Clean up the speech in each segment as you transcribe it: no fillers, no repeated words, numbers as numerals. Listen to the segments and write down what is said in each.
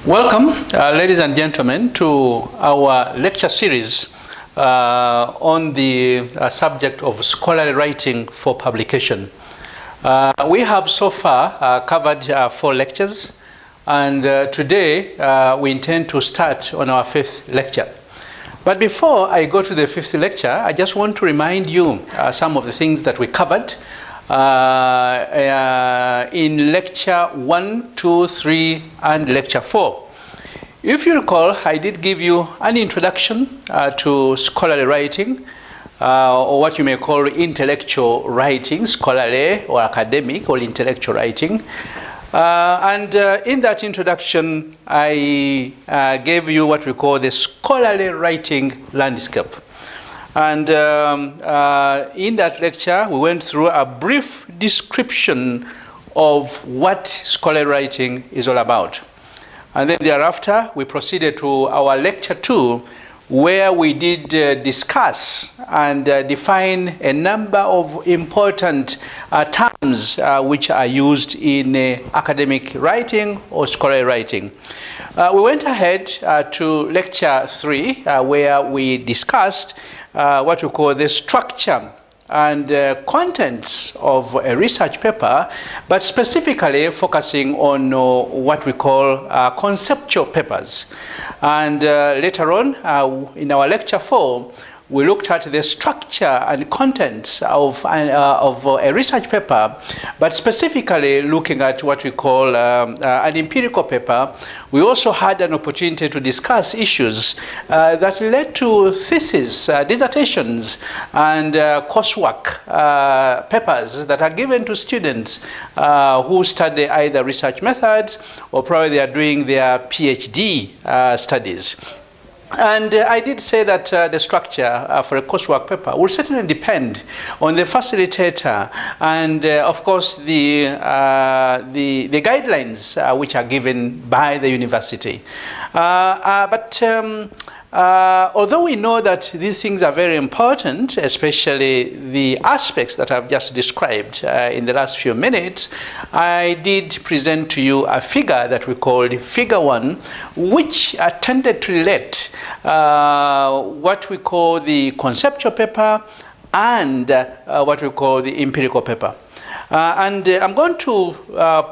Welcome, ladies and gentlemen, to our lecture series on the subject of scholarly writing for publication. We have so far covered 4 lectures, and today we intend to start on our 5th lecture. But before I go to the 5th lecture, I just want to remind you some of the things that we covered in lecture 1, 2, 3, and lecture 4. If you recall, I did give you an introduction to scholarly writing, or what you may call intellectual writing, scholarly or academic or intellectual writing. And in that introduction, I gave you what we call the scholarly writing landscape. And in that lecture, we went through a brief description of what scholarly writing is all about. And then thereafter, we proceeded to our lecture 2, where we did discuss and define a number of important terms which are used in academic writing or scholarly writing. We went ahead to lecture 3, where we discussed what we call the structure and contents of a research paper, but specifically focusing on what we call conceptual papers. And later on, in our lecture 4, we looked at the structure and contents of a research paper, but specifically looking at what we call an empirical paper. We also had an opportunity to discuss issues that led to theses, dissertations, and coursework papers that are given to students who study either research methods or probably they are doing their PhD studies. And I did say that the structure for a coursework paper will certainly depend on the facilitator and, of course, the guidelines which are given by the university. Although we know that these things are very important, especially the aspects that I've just described in the last few minutes, I did present to you a figure that we called Figure 1, which tended to relate what we call the conceptual paper and what we call the empirical paper. And I'm going to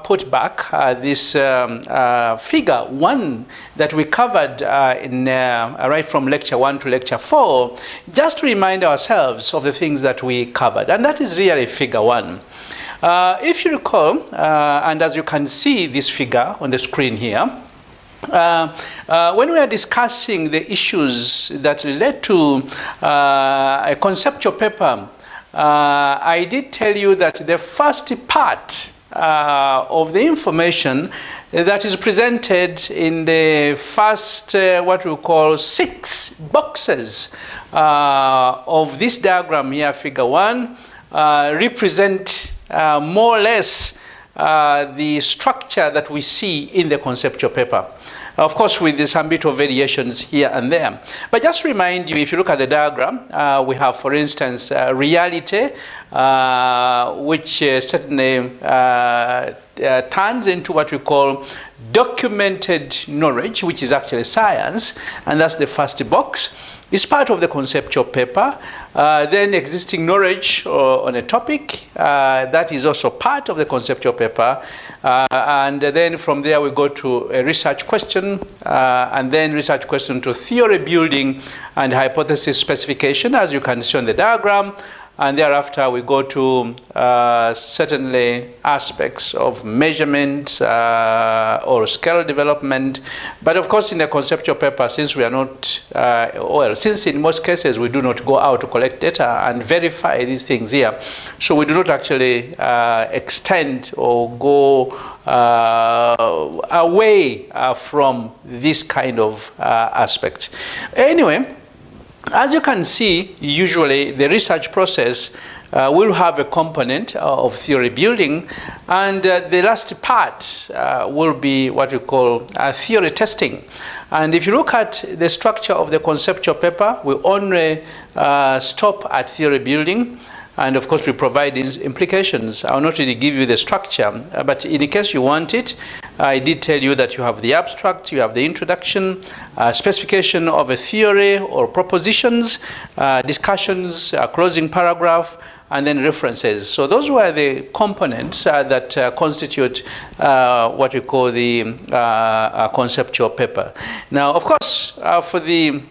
put back this figure 1 that we covered right from lecture 1 to lecture 4, just to remind ourselves of the things that we covered. And that is really figure 1. If you recall, and as you can see this figure on the screen here, when we are discussing the issues that relate to a conceptual paper, I did tell you that the first part of the information that is presented in the first, what we call 6 boxes of this diagram here, figure 1, represent more or less the structure that we see in the conceptual paper. Of course, with some bit of variations here and there. But just to remind you, if you look at the diagram, we have, for instance, reality, which certainly turns into what we call documented knowledge, which is actually science, and that's the first box. It's part of the conceptual paper. Then existing knowledge on a topic, that is also part of the conceptual paper. And then from there we go to a research question, and then research question to theory building and hypothesis specification, as you can see on the diagram. And thereafter we go to certainly aspects of measurement or scale development. But of course in the conceptual paper, since we are not, well, since in most cases we do not go out to collect data and verify these things here, so we do not actually extend or go away from this kind of aspect. Anyway, as you can see, usually the research process will have a component of theory building, and the last part will be what we call theory testing. And if you look at the structure of the conceptual paper, we only stop at theory building. And of course, we provide these implications. I'll not really give you the structure, but in case you want it, I did tell you that you have the abstract, you have the introduction, specification of a theory or propositions, discussions, closing paragraph, and then references. So those were the components that constitute what we call the conceptual paper. Now, of course, for the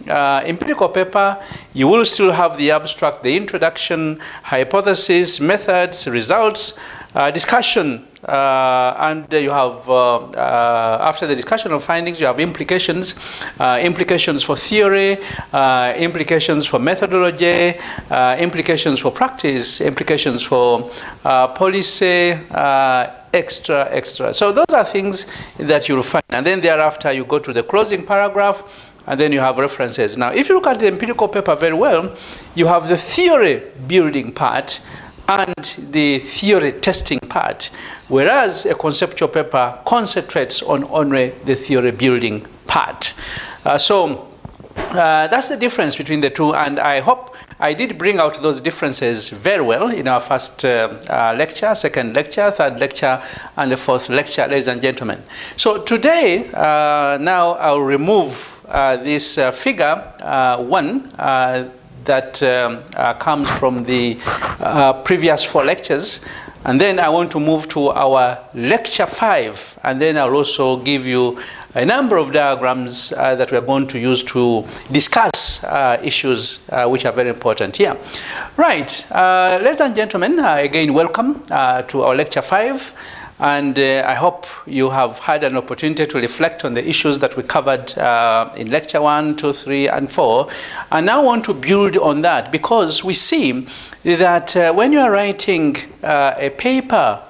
empirical paper, you will still have the abstract, the introduction, hypothesis, methods, results, discussion, and you have, after the discussion of findings, you have implications, implications for theory, implications for methodology, implications for practice, implications for policy, extra. So those are things that you'll find. And then thereafter, you go to the closing paragraph, and then you have references. Now, if you look at the empirical paper very well, you have the theory building part and the theory testing part, whereas a conceptual paper concentrates on only the theory building part. So that's the difference between the two, and I hope I did bring out those differences very well in our first lecture, second lecture, third lecture, and the fourth lecture, ladies and gentlemen. So today, now I'll remove this figure 1 that comes from the previous 4 lectures. And then I want to move to our lecture 5. And then I'll also give you a number of diagrams that we're going to use to discuss issues which are very important here. Right, ladies and gentlemen, again, welcome to our lecture 5. And I hope you have had an opportunity to reflect on the issues that we covered in lecture 1, 2, 3, and 4. And now I want to build on that, because we see that when you are writing a paper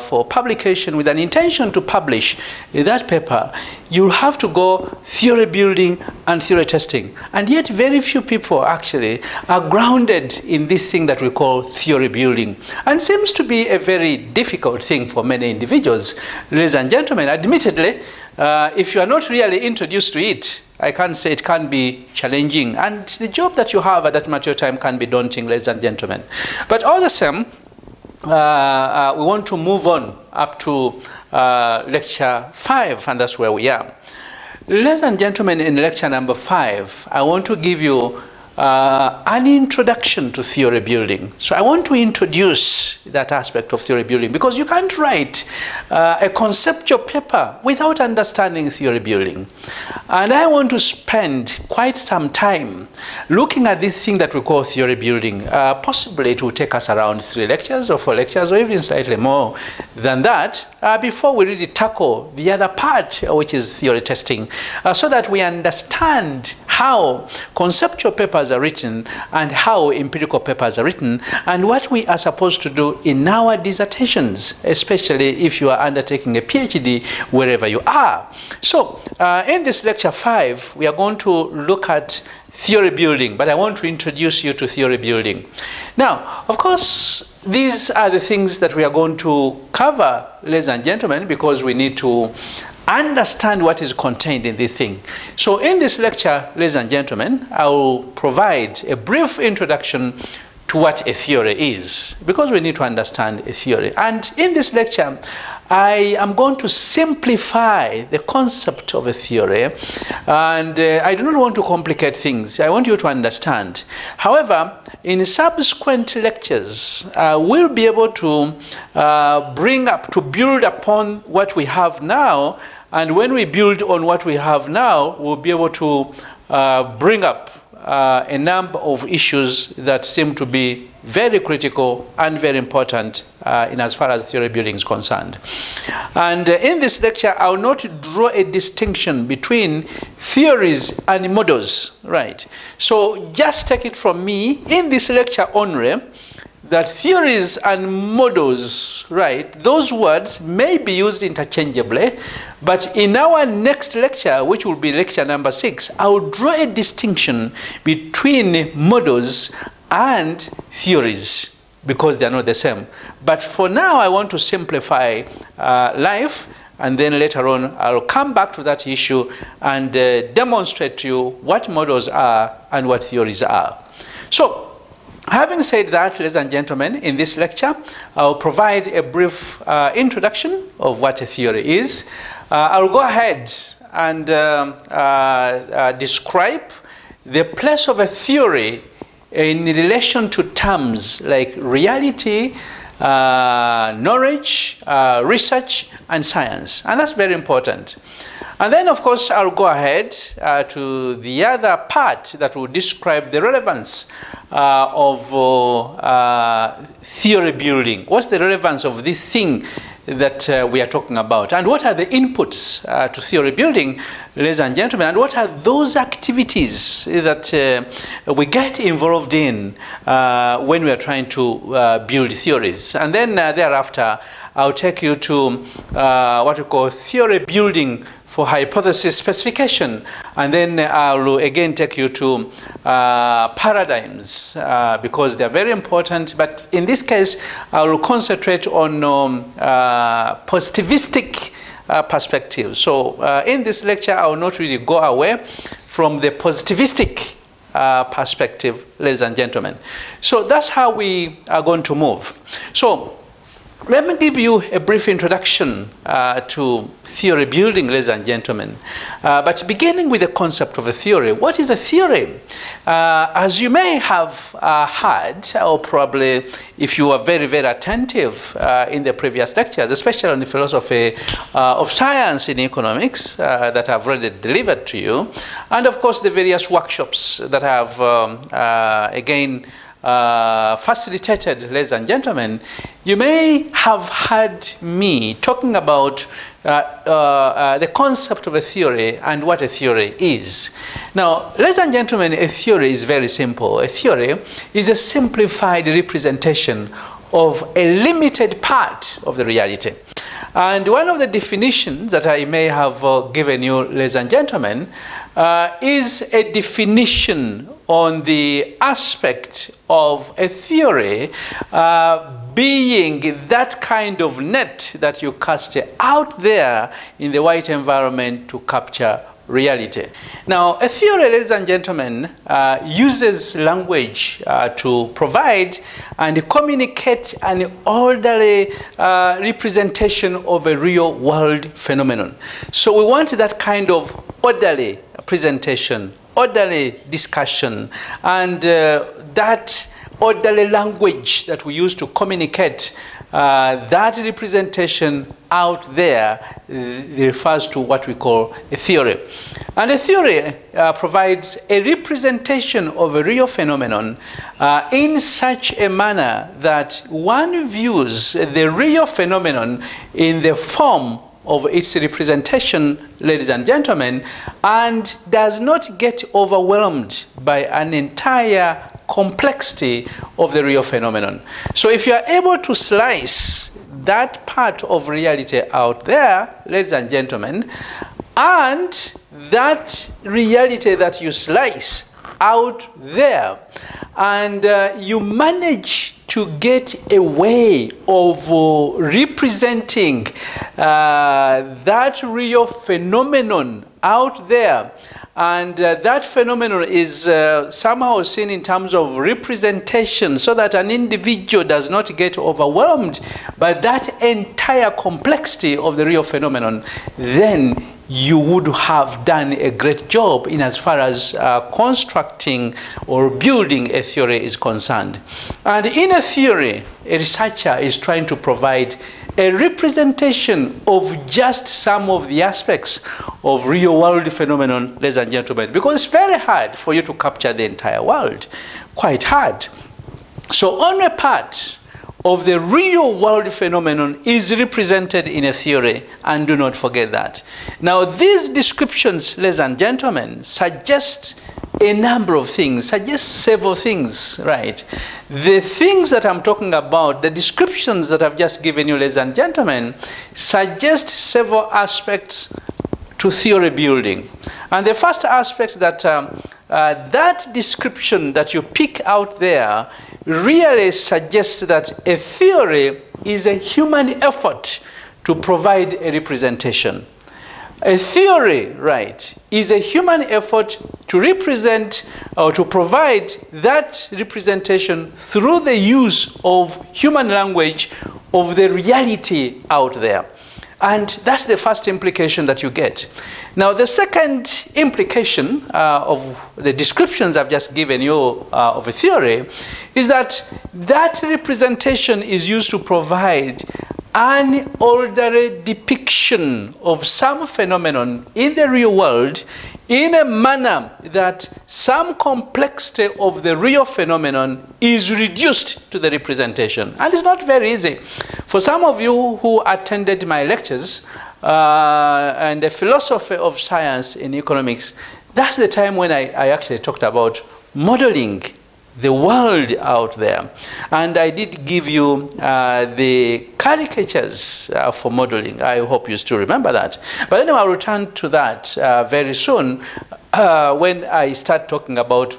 for publication with an intention to publish that paper, you'll have to go theory building and theory testing. And yet very few people actually are grounded in this thing that we call theory building. And seems to be a very difficult thing for many individuals. Ladies and gentlemen, admittedly, if you are not really introduced to it, I can't say it can be challenging. And the job that you have at that mature time can be daunting, ladies and gentlemen. But all the same, we want to move on up to lecture 5, and that's where we are. Ladies and gentlemen, in lecture number 5, I want to give you an introduction to theory building. So I want to introduce that aspect of theory building, because you can't write a conceptual paper without understanding theory building. And I want to spend quite some time looking at this thing that we call theory building. Possibly it will take us around 3 lectures or 4 lectures, or even slightly more than that, before we really tackle the other part, which is theory testing, so that we understand how conceptual papers are written and how empirical papers are written, and what we are supposed to do in our dissertations, especially if you are undertaking a PhD wherever you are. So in this lecture 5, we are going to look at theory building, but I want to introduce you to theory building. Now, of course, these are the things that we are going to cover, ladies and gentlemen, because we need to understand what is contained in this thing. So in this lecture, ladies and gentlemen, I will provide a brief introduction to what a theory is, because we need to understand a theory. And in this lecture, I am going to simplify the concept of a theory, and I do not want to complicate things. I want you to understand. However, in subsequent lectures, we'll be able to build upon what we have now, and when we build on what we have now, we'll be able to bring up a number of issues that seem to be very critical and very important in as far as theory building is concerned. And in this lecture, I will not draw a distinction between theories and models, right? So just take it from me, in this lecture only, that theories and models, right, those words may be used interchangeably, but in our next lecture, which will be lecture number 6, I will draw a distinction between models and theories, because they are not the same. But for now, I want to simplify life, and then later on, I'll come back to that issue and demonstrate to you what models are and what theories are. So, Having said that, ladies and gentlemen, in this lecture, I'll provide a brief introduction of what a theory is. I'll go ahead and describe the place of a theory in relation to terms like reality, knowledge, research, and science. And that's very important. And then, of course, I'll go ahead to the other part that will describe the relevance of theory building. What's the relevance of this thing that we are talking about? And what are the inputs to theory building, ladies and gentlemen? And what are those activities that we get involved in when we are trying to build theories? And then thereafter, I'll take you to what we call theory building for hypothesis specification, and then I'll again take you to paradigms because they're very important. But in this case, I will concentrate on positivistic perspective. So in this lecture, I will not really go away from the positivistic perspective, ladies and gentlemen. So that's how we are going to move. So let me give you a brief introduction to theory building, ladies and gentlemen. But beginning with the concept of a theory. What is a theory? As you may have heard, or probably if you are very, very attentive in the previous lectures, especially on the philosophy of science in economics that I've already delivered to you, and of course the various workshops that have, again, facilitated, ladies and gentlemen, you may have heard me talking about the concept of a theory and what a theory is. Now, ladies and gentlemen, a theory is very simple. A theory is a simplified representation of a limited part of the reality. And one of the definitions that I may have given you, ladies and gentlemen, is a definition on the aspect of a theory being that kind of net that you cast out there in the white environment to capture reality. Now, a theory, ladies and gentlemen, uses language to provide and communicate an orderly representation of a real world phenomenon. So we want that kind of orderly presentation, orderly discussion, and that orderly language that we use to communicate that representation out there refers to what we call a theory. And a theory provides a representation of a real phenomenon in such a manner that one views the real phenomenon in the form of its representation, ladies and gentlemen, and does not get overwhelmed by an entire complexity of the real phenomenon. So if you are able to slice that part of reality out there, ladies and gentlemen, and that reality that you slice out there, and you manage to get a way of representing that real phenomenon out there, and that phenomenon is somehow seen in terms of representation so that an individual does not get overwhelmed by that entire complexity of the real phenomenon, then you would have done a great job in as far as constructing or building a theory is concerned. And in a theory, a researcher is trying to provide a representation of just some of the aspects of real world phenomenon, ladies and gentlemen, because it's very hard for you to capture the entire world, quite hard. So only a part of the real world phenomenon is represented in a theory, and do not forget that. Now, these descriptions, ladies and gentlemen, suggest a number of things, suggest several things, right? The things that I'm talking about, the descriptions that I've just given you, ladies and gentlemen, suggest several aspects to theory building. And the first aspect that that description that you pick out there really suggests that a theory is a human effort to provide a representation. A theory, right, is a human effort to represent or to provide that representation through the use of human language of the reality out there. And that's the first implication that you get. Now, the second implication of the descriptions I've just given you of a theory is that that representation is used to provide an orderly depiction of some phenomenon in the real world in a manner that some complexity of the real phenomenon is reduced to the representation. And it's not very easy. For some of you who attended my lectures and the philosophy of science in economics, that's the time when I actually talked about modeling the world out there. And I did give you the caricatures for modeling. I hope you still remember that. But anyway, I'll return to that very soon when I start talking about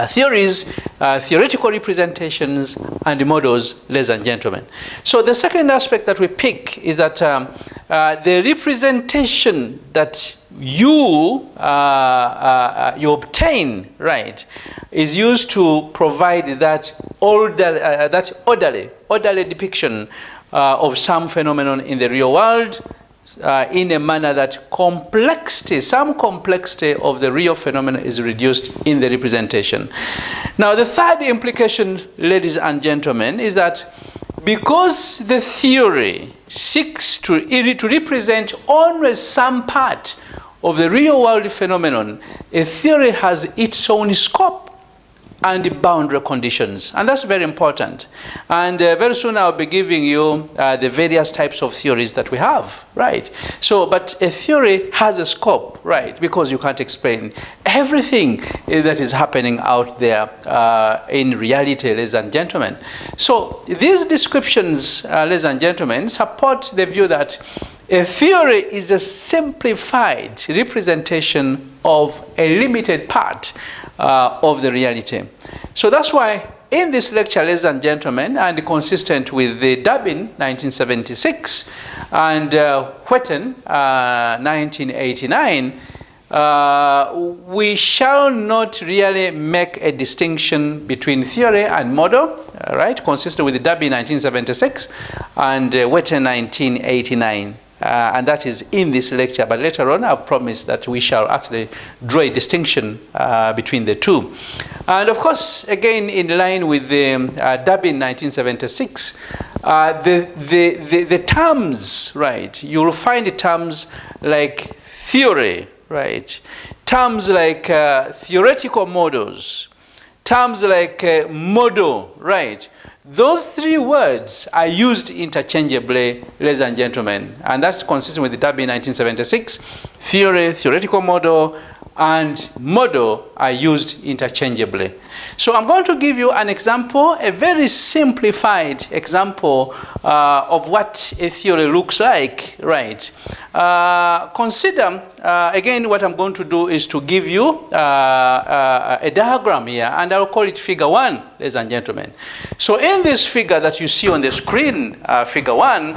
theories, theoretical representations, and models, ladies and gentlemen. So the second aspect that we pick is that the representation that you obtain, right, is used to provide that orderly depiction of some phenomenon in the real world in a manner that some complexity of the real phenomenon is reduced in the representation. Now, the third implication, ladies and gentlemen, is that because the theory seeks to represent only some part of the real world phenomenon, a theory has its own scope and boundary conditions. And that's very important. And very soon I'll be giving you the various types of theories that we have, right? So, but a theory has a scope, right? Because you can't explain everything that is happening out there in reality, ladies and gentlemen. So these descriptions, ladies and gentlemen, support the view that a theory is a simplified representation of a limited part of the reality. So that's why in this lecture, ladies and gentlemen, and consistent with the Durbin 1976 and Whetten 1989, we shall not really make a distinction between theory and model, right, consistent with the Durbin 1976 and Whetten 1989. And that is in this lecture, but later on I've promised that we shall actually draw a distinction between the two. And of course, again, in line with the Durbin 1976, the terms, right, you'll find the terms like theory, right, terms like theoretical models, terms like model, right. Those three words are used interchangeably, ladies and gentlemen, and that's consistent with the Durbin 1976. Theory, theoretical model, and model are used interchangeably. So I'm going to give you an example, a very simplified example of what a theory looks like, right? Consider, again, what I'm going to do is to give you a diagram here, and I'll call it figure 1, ladies and gentlemen. So in this figure that you see on the screen, figure 1,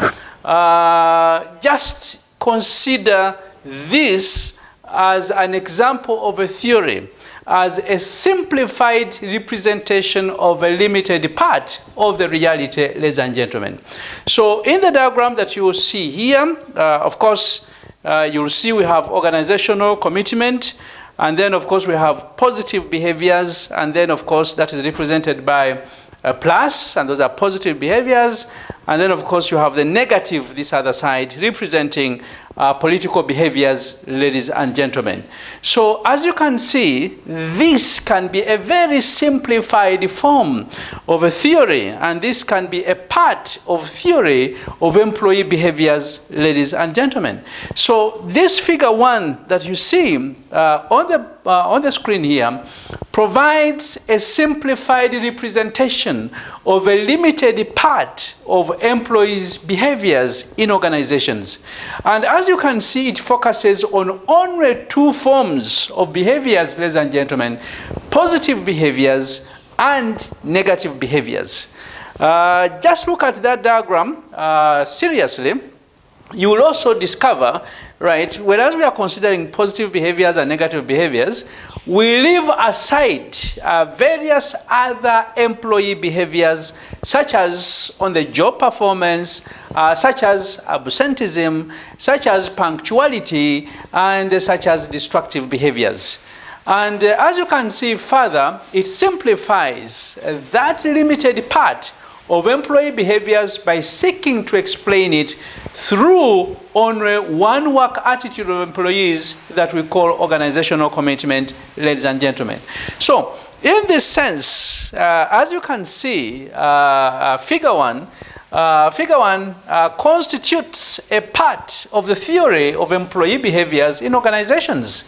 just consider this as an example of a theory, as a simplified representation of a limited part of the reality, ladies and gentlemen. So in the diagram that you will see here, of course, you'll see we have organizational commitment, and then of course we have positive behaviors, and then of course that is represented by a plus, and those are positive behaviors. And then of course you have the negative, this other side, representing political behaviors, ladies and gentlemen. So as you can see, this can be a very simplified form of a theory, and this can be a part of theory of employee behaviors, ladies and gentlemen. So this figure 1 that you see on the screen here provides a simplified representation of a limited part of employees' behaviors in organizations. And as you can see, it focuses on only two forms of behaviors, ladies and gentlemen: positive behaviors and negative behaviors. Just look at that diagram seriously, you will also discover, right, whereas we are considering positive behaviors and negative behaviors, we leave aside various other employee behaviors, such as on the job performance, such as absenteeism, such as punctuality, and such as destructive behaviors. And as you can see further, it simplifies that limited part of employee behaviors by seeking to explain it through only one work attitude of employees that we call organizational commitment, ladies and gentlemen. So in this sense, as you can see, figure one constitutes a part of the theory of employee behaviors in organizations.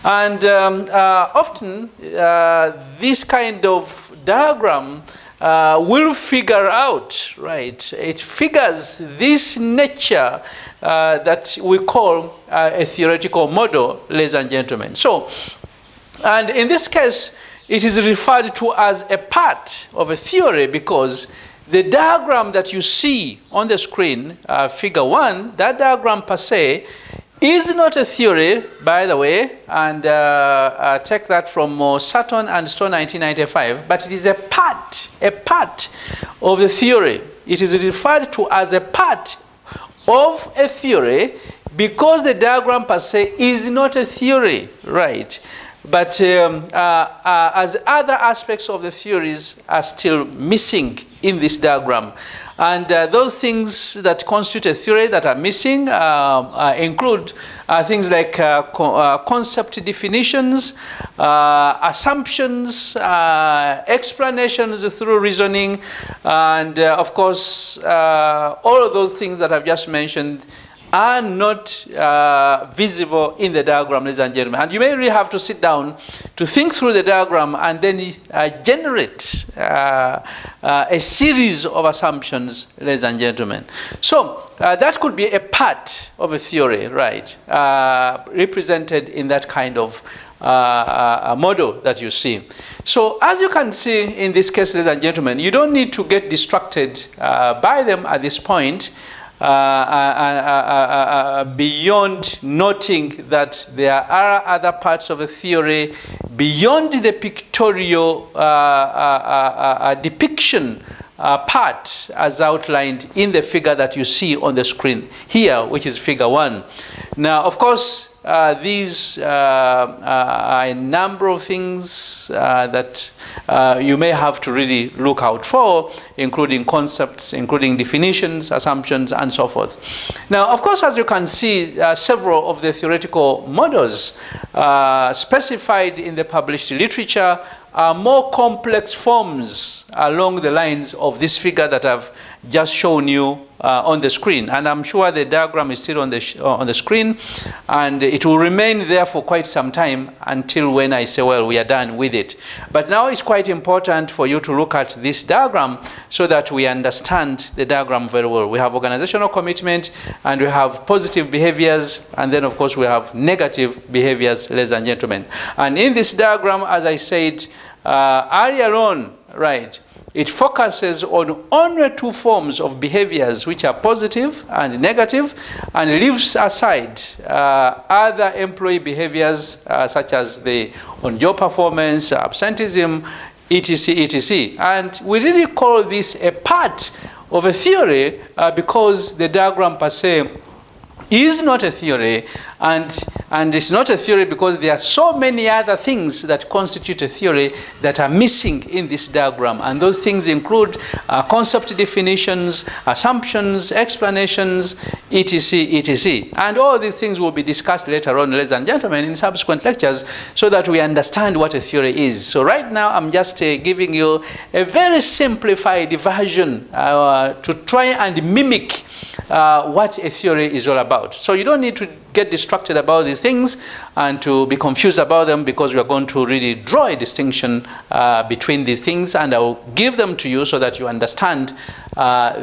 And often this kind of diagram will figure out, right? It figures this nature that we call a theoretical model, ladies and gentlemen. So, and in this case, it is referred to as a part of a theory because the diagram that you see on the screen, figure one, that diagram per se, is not a theory, by the way, and take that from Sutton and Stone 1995, but it is a part of the theory. It is referred to as a part of a theory because the diagram per se is not a theory, right? But as other aspects of the theories are still missing in this diagram. And those things that constitute a theory that are missing include things like concept definitions, assumptions, explanations through reasoning, and of course, all of those things that I've just mentioned are not visible in the diagram, ladies and gentlemen. And you may really have to sit down to think through the diagram and then generate a series of assumptions, ladies and gentlemen. So that could be a part of a theory, right, represented in that kind of model that you see. So as you can see in this case, ladies and gentlemen, you don't need to get distracted by them at this point. Beyond noting that there are other parts of the theory beyond the pictorial depiction part as outlined in the figure that you see on the screen here, which is figure one. Now, of course, these are a number of things that you may have to really look out for, including concepts, including definitions, assumptions, and so forth. Now, of course, as you can see, several of the theoretical models specified in the published literature are more complex forms along the lines of this figure that I've just shown you on the screen. And I'm sure the diagram is still on the screen, and it will remain there for quite some time until when I say, well, we are done with it. But now it's quite important for you to look at this diagram so that we understand the diagram very well. We have organizational commitment, and we have positive behaviors, and then, of course, we have negative behaviors, ladies and gentlemen. And in this diagram, as I said earlier on, right, it focuses on only two forms of behaviors, which are positive and negative, and leaves aside other employee behaviors such as the on-job performance, absenteeism, etc., etc. And we really call this a part of a theory because the diagram per se is not a theory, and it's not a theory because there are so many other things that constitute a theory that are missing in this diagram. And those things include concept definitions, assumptions, explanations, etc., etc. And all these things will be discussed later on, ladies and gentlemen, in subsequent lectures so that we understand what a theory is. So right now, I'm just giving you a very simplified version to try and mimic what a theory is all about. So you don't need to get distracted about these things and to be confused about them, because we are going to really draw a distinction between these things, and I will give them to you so that you understand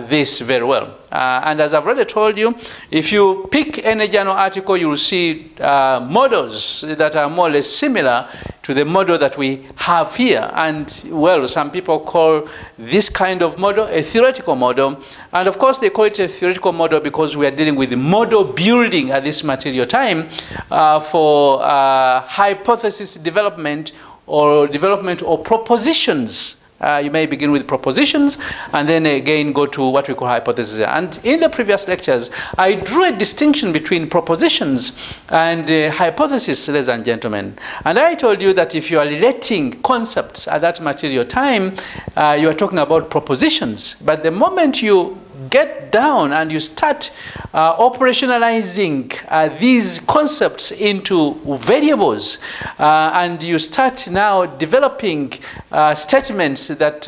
this very well. And as I've already told you, if you pick any journal article, you will see models that are more or less similar to the model that we have here. And, well, some people call this kind of model a theoretical model. And, of course, they call it a theoretical model because we are dealing with the model building at this material time for hypothesis development or development of propositions. You may begin with propositions and then again go to what we call hypotheses. And in the previous lectures, I drew a distinction between propositions and hypotheses, ladies and gentlemen. And I told you that if you are relating concepts at that material time, you are talking about propositions. But the moment you get down and you start operationalizing these concepts into variables, and you start now developing statements that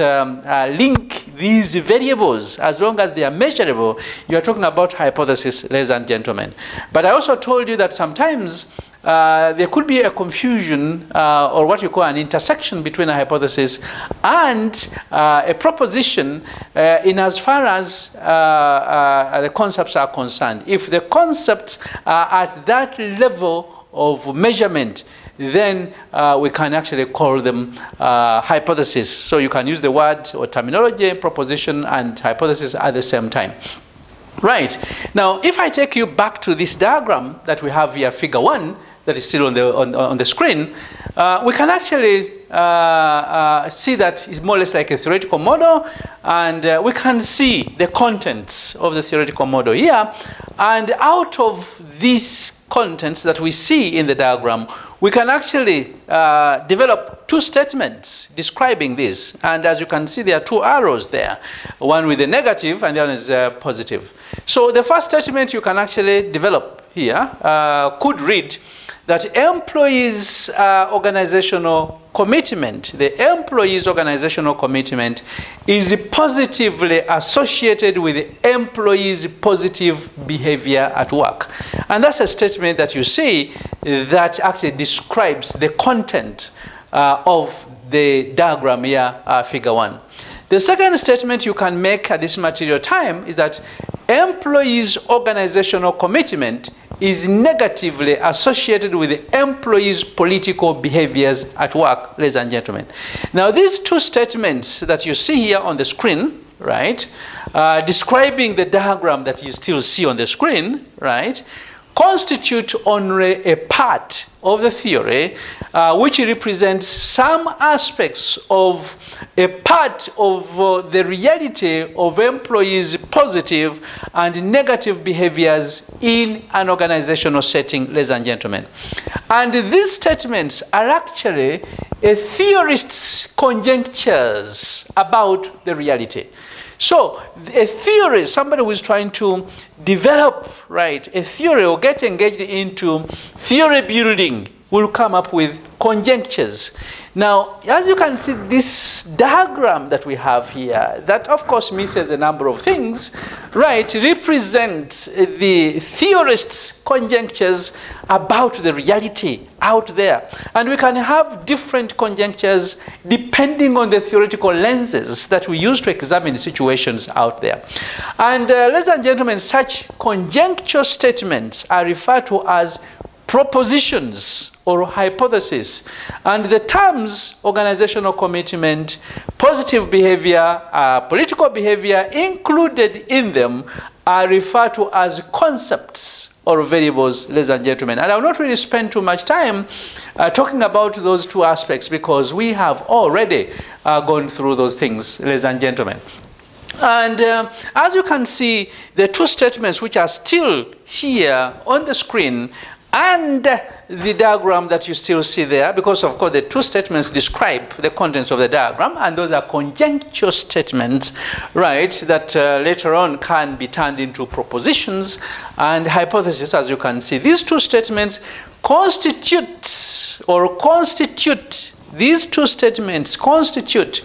link these variables as long as they are measurable, you are talking about hypothesis, ladies and gentlemen. But I also told you that sometimes there could be a confusion or what you call an intersection between a hypothesis and a proposition in as far as the concepts are concerned. If the concepts are at that level of measurement, then we can actually call them hypothesis. So you can use the word or terminology, proposition and hypothesis at the same time. Right. Now, if I take you back to this diagram that we have here, figure 1, that is still on the screen, we can actually see that it's more or less like a theoretical model, and we can see the contents of the theoretical model here. And out of these contents that we see in the diagram, we can actually develop two statements describing this. And as you can see, there are two arrows there, one with a negative and the other is positive. So the first statement you can actually develop here could read that employees' organizational commitment, the employees' organizational commitment is positively associated with employees' positive behavior at work. And that's a statement that you see that actually describes the content of the diagram here, figure 1. The second statement you can make at this material time is that employees' organizational commitment is negatively associated with the employees' political behaviors at work, ladies and gentlemen. Now, these two statements that you see here on the screen, right, describing the diagram that you still see on the screen, right, constitute only a part of the theory which represents some aspects of a part of the reality of employees' positive and negative behaviors in an organizational setting, ladies and gentlemen. And these statements are actually a theorist's conjectures about the reality. So a theory, somebody who is trying to develop, right, a theory or get engaged into theory building will come up with conjectures. Now, as you can see, this diagram that we have here, that of course misses a number of things, right, represent the theorists' conjectures about the reality out there. And we can have different conjectures depending on the theoretical lenses that we use to examine situations out there. And ladies and gentlemen, such conjecture statements are referred to as propositions or hypotheses. And the terms organizational commitment, positive behavior, political behavior included in them are referred to as concepts or variables, ladies and gentlemen. And I will not really spend too much time talking about those two aspects because we have already gone through those things, ladies and gentlemen. And as you can see, the two statements which are still here on the screen and the diagram that you still see there, because of course the two statements describe the contents of the diagram, and those are conjecture statements, right, that later on can be turned into propositions and hypotheses, as you can see. These two statements these two statements constitute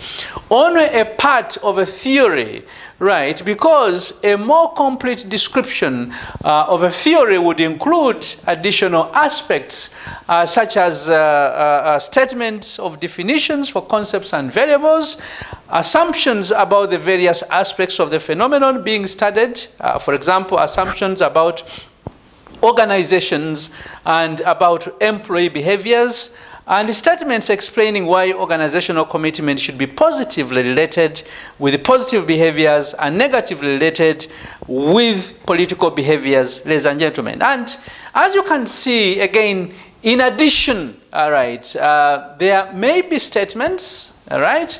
only a part of a theory, right? Because a more complete description of a theory would include additional aspects such as statements of definitions for concepts and variables, assumptions about the various aspects of the phenomenon being studied, for example, assumptions about organizations and about employee behaviors, and statements explaining why organizational commitment should be positively related with positive behaviors and negatively related with political behaviors, ladies and gentlemen. And as you can see, again, in addition, all right, there may be statements, all right,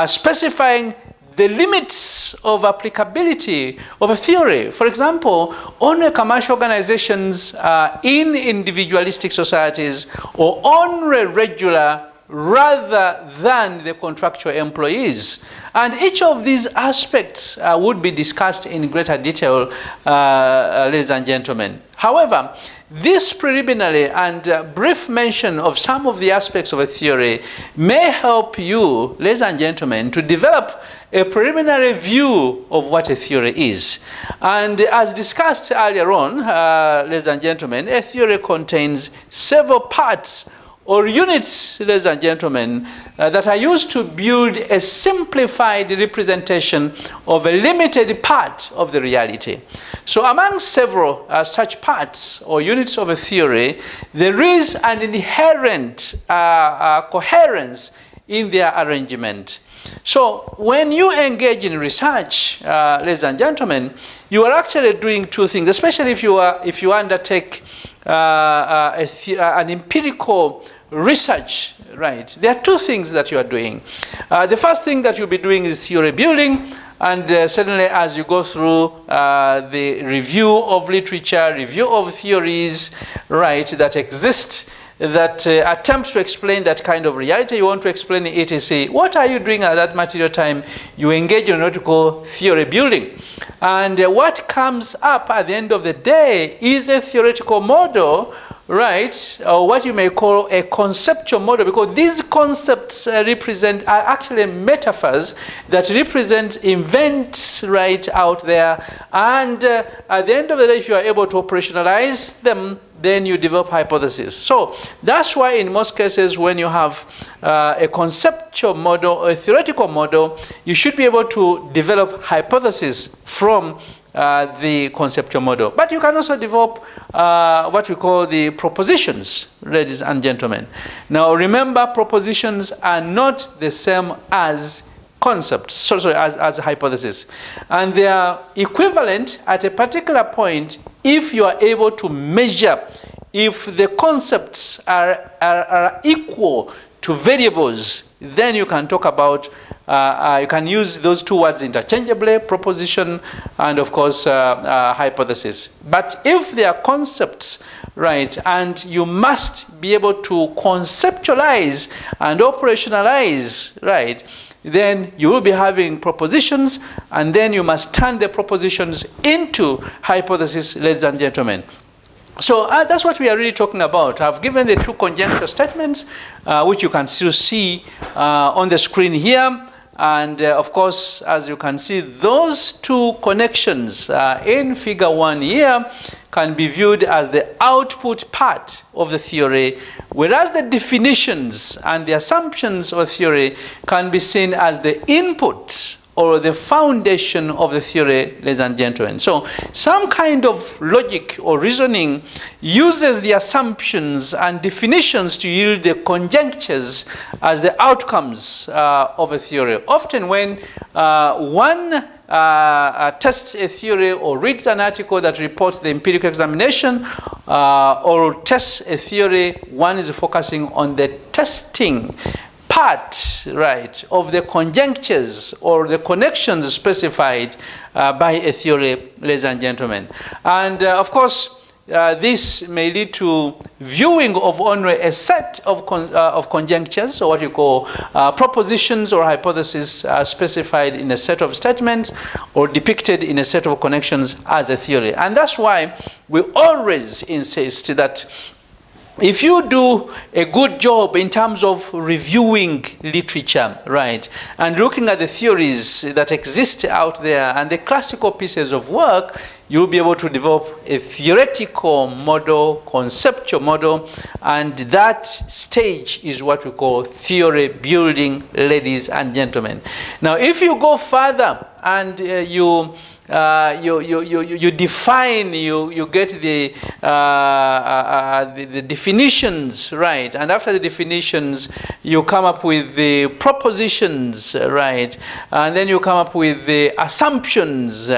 specifying the limits of applicability of a theory. For example, only commercial organizations in individualistic societies or only regular rather than the contractual employees. And each of these aspects would be discussed in greater detail, ladies and gentlemen. However, this preliminary and brief mention of some of the aspects of a theory may help you, ladies and gentlemen, to develop a preliminary view of what a theory is. And as discussed earlier on, ladies and gentlemen, a theory contains several parts or units, ladies and gentlemen, that are used to build a simplified representation of a limited part of the reality. So among several such parts or units of a theory, there is an inherent coherence in their arrangement. So when you engage in research, ladies and gentlemen, you are actually doing two things, especially if you undertake an empirical research, right? There are two things that you are doing. The first thing that you'll be doing is theory building, and certainly as you go through the review of literature, review of theories, right, that exist, that attempt to explain that kind of reality, you want to explain it, etc. What are you doing at that material time? You engage in what you call theory building. And what comes up at the end of the day is a theoretical model, right, or what you may call a conceptual model, because these concepts are actually metaphors that represent events right out there. And at the end of the day, if you are able to operationalize them, then you develop hypotheses. So that's why in most cases when you have a conceptual model or a theoretical model, you should be able to develop hypotheses from the conceptual model. But you can also develop what we call the propositions, ladies and gentlemen. Now remember, propositions are not the same as concepts, as hypotheses. And they are equivalent at a particular point if you are able to measure if the concepts are equal to variables. Then you can talk about, you can use those two words interchangeably, proposition and of course hypothesis. But if they are concepts, right, and you must be able to conceptualize and operationalize, right, then you will be having propositions, and then you must turn the propositions into hypotheses, ladies and gentlemen. So that's what we are really talking about. I've given the two conjecture statements, which you can still see on the screen here. And of course, as you can see, those two connections in figure 1 here can be viewed as the output part of the theory, whereas the definitions and the assumptions of theory can be seen as the input or the foundation of the theory, ladies and gentlemen. So some kind of logic or reasoning uses the assumptions and definitions to yield the conjectures as the outcomes of a theory. Often when one tests a theory or reads an article that reports the empirical examination or tests a theory, one is focusing on the testing part, right, of the conjectures or the connections specified by a theory, ladies and gentlemen. And of course, this may lead to viewing of only a set of conjectures, or what you call propositions or hypotheses specified in a set of statements or depicted in a set of connections as a theory. And that's why we always insist that if you do a good job in terms of reviewing literature, right, and looking at the theories that exist out there and the classical pieces of work, you'll be able to develop a theoretical model, conceptual model, and that stage is what we call theory building, ladies and gentlemen. Now, if you go further and you you define, you get the definitions, right? And after the definitions, you come up with the propositions, right? And then you come up with the assumptions,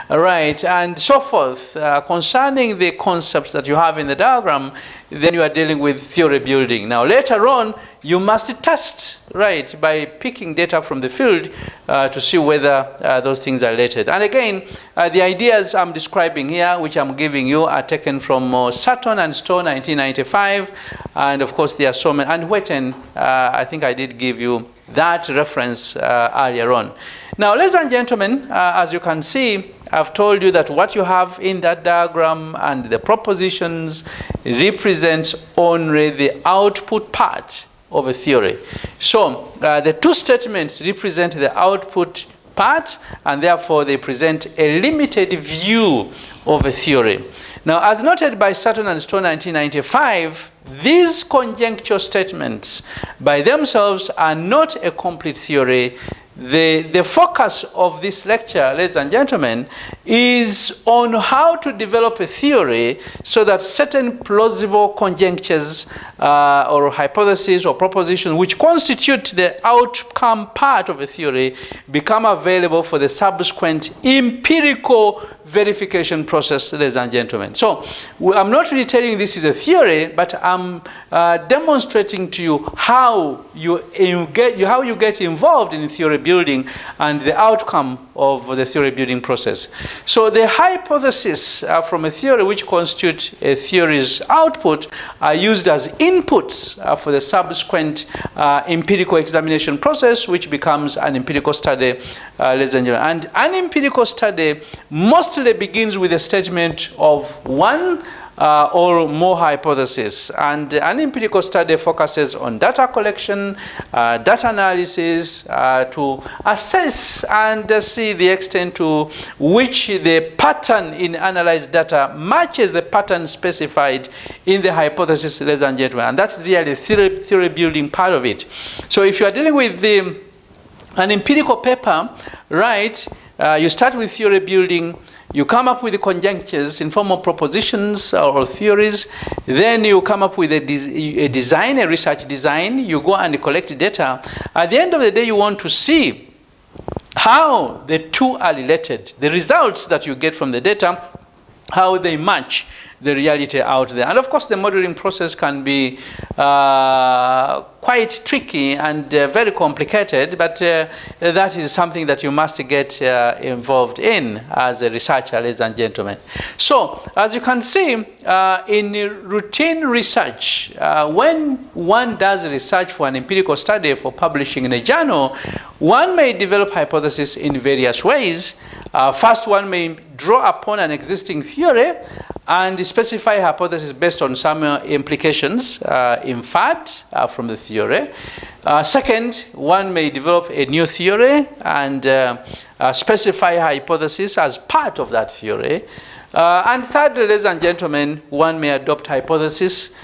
right? And so forth. Concerning the concepts that you have in the diagram, then you are dealing with theory building. Now, later on, you must test, right, by picking data from the field to see whether those things are related. And again, the ideas I'm describing here, which I'm giving you, are taken from Sutton and Stowe, 1995, and of course, there are so many. And Whetten, I think I did give you that reference earlier on. Now, ladies and gentlemen, as you can see, I've told you that what you have in that diagram and the propositions represents only the output part of a theory. So the two statements represent the output part, and therefore they present a limited view of a theory. Now, as noted by Sutton and Stowe, 1995, these conjecture statements by themselves are not a complete theory. The focus of this lecture, ladies and gentlemen, is on how to develop a theory so that certain plausible conjectures or hypotheses or propositions which constitute the outcome part of a theory become available for the subsequent empirical verification process, ladies and gentlemen. So I'm not really telling you this is a theory, but I'm demonstrating to you how you get involved in theory building and the outcome of the theory building process. So the hypotheses from a theory which constitute a theory's output are used as inputs for the subsequent empirical examination process, which becomes an empirical study, ladies and gentlemen. And an empirical study mostly begins with a statement of one or more hypotheses. And an empirical study focuses on data collection, data analysis, to assess and see the extent to which the pattern in analyzed data matches the pattern specified in the hypothesis, ladies and gentlemen. And that's really the theory building part of it. So if you are dealing with an empirical paper, right, you start with theory building. You come up with the conjectures in form of propositions or theories. Then you come up with a design, a research design. You go and collect data. At the end of the day, you want to see how the two are related. The results that you get from the data, how they match the reality out there. And of course, the modeling process can be quite tricky and very complicated, but that is something that you must get involved in as a researcher, ladies and gentlemen. So, as you can see, in routine research, when one does research for an empirical study for publishing in a journal, one may develop hypotheses in various ways. First, one may draw upon an existing theory and specify hypotheses based on some implications inferred from the theory. Second, one may develop a new theory and specify hypotheses as part of that theory. And third, ladies and gentlemen, one may adopt hypotheses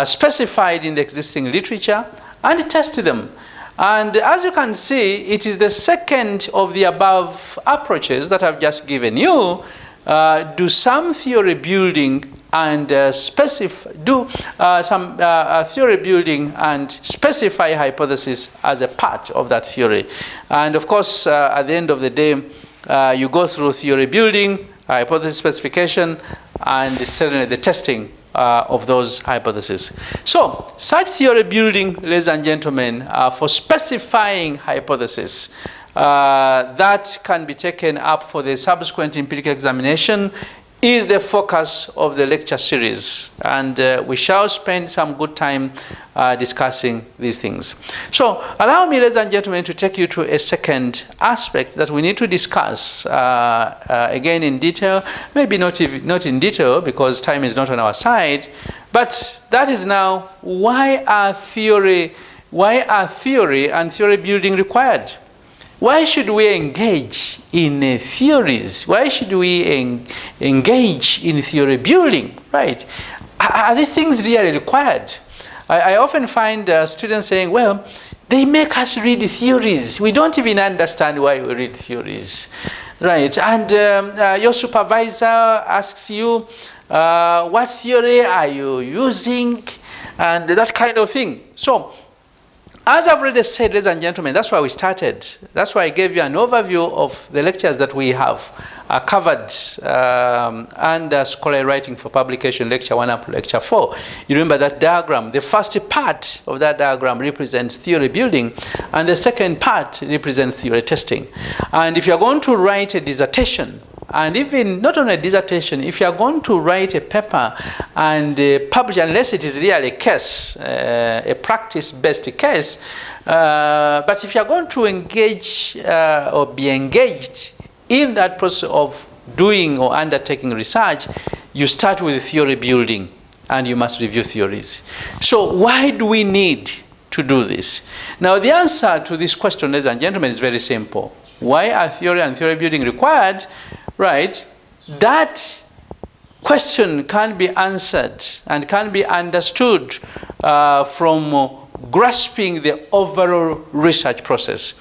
specified in the existing literature and test them. And as you can see, it is the second of the above approaches that I've just given you. Do some theory building and specify hypotheses as a part of that theory. And of course, at the end of the day, you go through theory building, hypothesis specification, and certainly the testing of those hypotheses. So, such theory building, ladies and gentlemen, for specifying hypotheses that can be taken up for the subsequent empirical examination is the focus of the lecture series. And we shall spend some good time discussing these things. So, allow me, ladies and gentlemen, to take you to a second aspect that we need to discuss again in detail. Maybe not in detail because time is not on our side, but that is now why are theory and theory building required? Why should we engage in theories? Why should we engage in theory building, right? Are these things really required? I often find students saying, well, they make us read theories. We don't even understand why we read theories. right? And your supervisor asks you, what theory are you using? And that kind of thing. So, as I've already said, ladies and gentlemen, that's why we started. That's why I gave you an overview of the lectures that we have covered under Scholarly Writing for Publication, Lecture 1 up to Lecture 4. You remember that diagram. The first part of that diagram represents theory building, and the second part represents theory testing. And if you're going to write a dissertation, and even not only a dissertation, if you are going to write a paper and publish, unless it is really a case, a practice-based case, but if you are going to engage or be engaged in that process of doing or undertaking research, you start with theory building and you must review theories. So why do we need to do this? Now the answer to this question, ladies and gentlemen, is very simple. Why are theory and theory building required? Right, that question can be answered and can be understood from grasping the overall research process.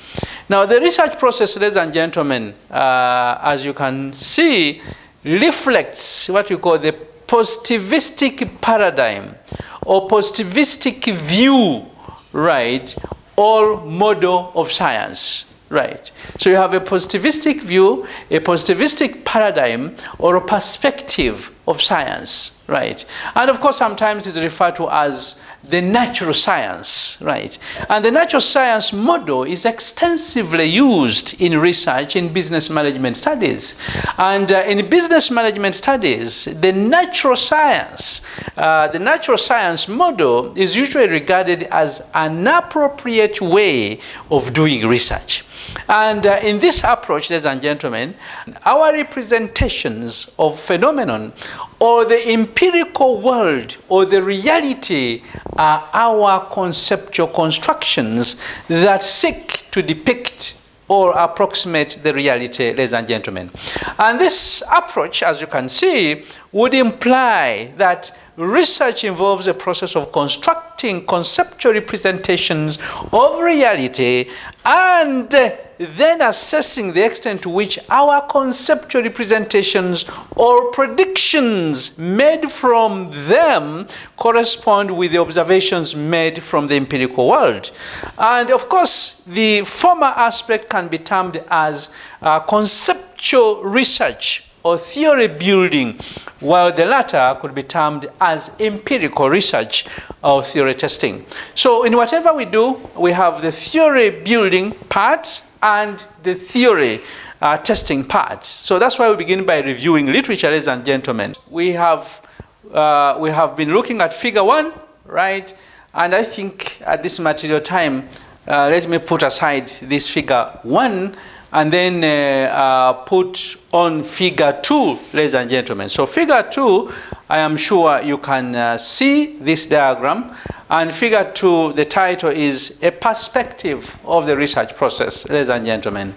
Now, the research process, ladies and gentlemen, as you can see, reflects what we call the positivistic paradigm or positivistic view, right, or model of science. Right. So you have a positivistic view, a positivistic paradigm, or a perspective of science. Right. And of course, sometimes it's referred to as the natural science. Right. And the natural science model is extensively used in research in business management studies. And in business management studies, the natural science model is usually regarded as an appropriate way of doing research. And in this approach, ladies and gentlemen, our representations of phenomenon or the empirical world or the reality are our conceptual constructions that seek to depict or approximate the reality, ladies and gentlemen. And this approach, as you can see, would imply that research involves a process of constructing conceptual representations of reality and then assessing the extent to which our conceptual representations or predictions made from them correspond with the observations made from the empirical world. And of course, the former aspect can be termed as conceptual research or theory building, while the latter could be termed as empirical research or theory testing. So in whatever we do, we have the theory building part and the theory testing part. So that's why we begin by reviewing literature, ladies and gentlemen. We have been looking at figure 1, right? And I think at this material time, let me put aside this figure 1 and then put on figure 2, ladies and gentlemen. So figure 2, I am sure you can see this diagram. And figure 2, the title is A Perspective of the Research Process, ladies and gentlemen.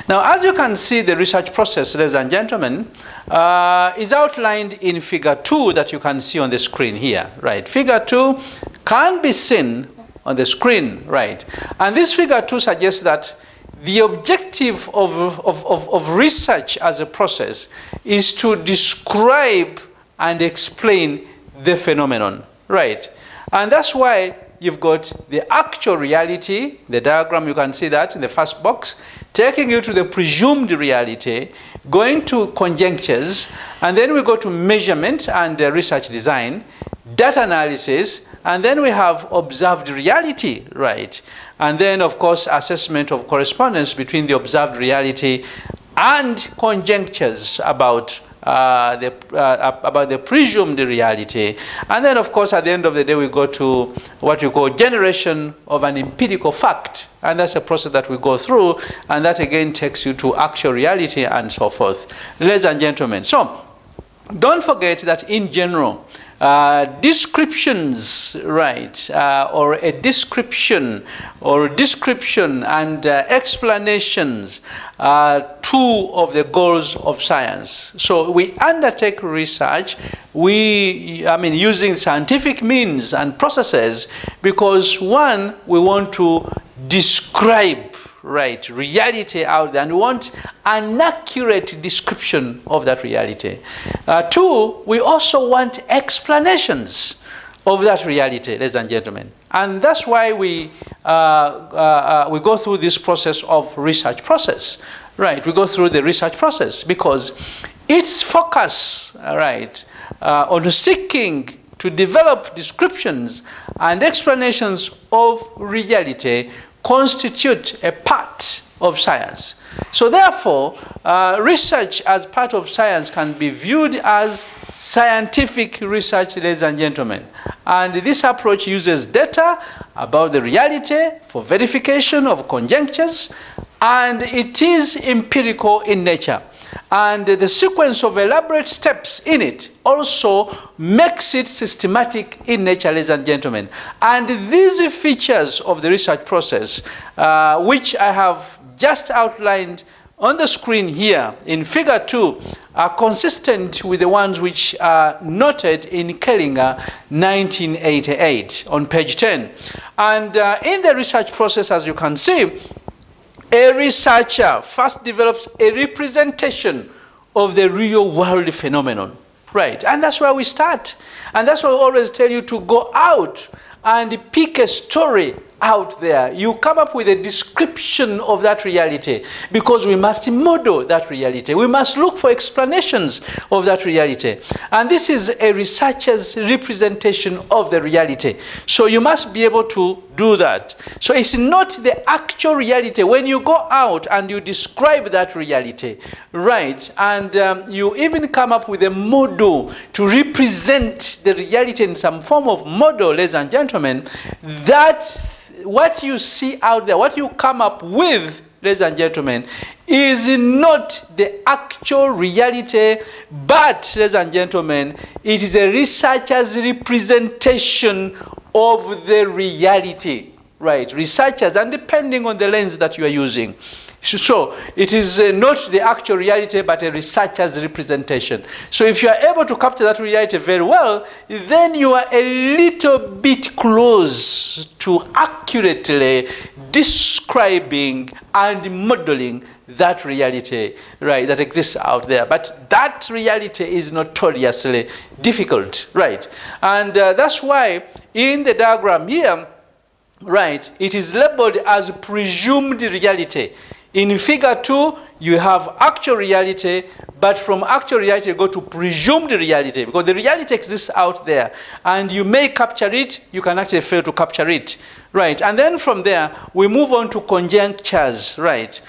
Now, as you can see, the research process, ladies and gentlemen, is outlined in figure 2 that you can see on the screen here, right? Figure 2 can be seen on the screen, right? And this figure 2 suggests that the objective of research as a process is to describe and explain the phenomenon, right? And that's why you've got the actual reality, the diagram, you can see that in the first box, taking you to the presumed reality, going to conjectures, and then we go to measurement and research design, data analysis, and then we have observed reality, right? And then, of course, assessment of correspondence between the observed reality and conjectures about the presumed reality. And then, of course, at the end of the day, we go to what we call generation of an empirical fact. And that's a process that we go through, and that again takes you to actual reality and so forth. Ladies and gentlemen, so don't forget that in general, descriptions, right, or a description and explanations are two of the goals of science. So we undertake research, using scientific means and processes because, one, we want to describe right, reality out there, and we want an accurate description of that reality. Two, we also want explanations of that reality, ladies and gentlemen. And that's why we go through this process of research process, right? We go through the research process because its focus, right, on seeking to develop descriptions and explanations of reality constitute a part of science. So therefore, research as part of science can be viewed as scientific research, ladies and gentlemen. And this approach uses data about the reality for verification of conjectures, and it is empirical in nature. And the sequence of elaborate steps in it also makes it systematic in nature, ladies and gentlemen. And these features of the research process, which I have just outlined on the screen here in figure 2, are consistent with the ones which are noted in Kellinger 1988 on page 10. And in the research process, as you can see, a researcher first develops a representation of the real world phenomenon, right? And that's where we start. And that's why I always tell you to go out and pick a story out there. You come up with a description of that reality, because we must model that reality. We must look for explanations of that reality. And this is a researcher's representation of the reality. So you must be able to do that. So it's not the actual reality. When you go out and you describe that reality, right, and you even come up with a model to represent the reality in some form of model, ladies and gentlemen, that what you see out there, what you come up with, ladies and gentlemen, is not the actual reality, but, ladies and gentlemen, it is a researcher's representation of the reality, right? Researchers, and depending on the lens that you are using. So it is not the actual reality, but a researcher's representation. So if you are able to capture that reality very well, then you are a little bit close to accurately describing and modeling that reality, right, that exists out there. But that reality is notoriously difficult, right? And that's why in the diagram here, right, it is labeled as presumed reality. In figure 2, you have actual reality, but from actual reality you go to presumed reality, because the reality exists out there, and you may capture it, you can actually fail to capture it, right? And then from there, we move on to conjectures, right?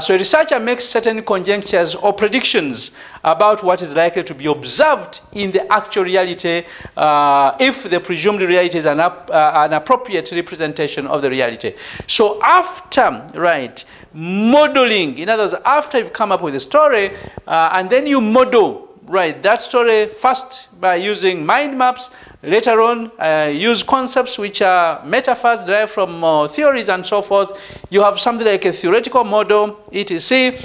So a researcher makes certain conjectures or predictions about what is likely to be observed in the actual reality if the presumed reality is an appropriate representation of the reality. So after, right, modeling, in other words, after you've come up with a story, and then you model, right, that story first by using mind maps, later on use concepts which are metaphors derived from theories and so forth. You have something like a theoretical model, etc.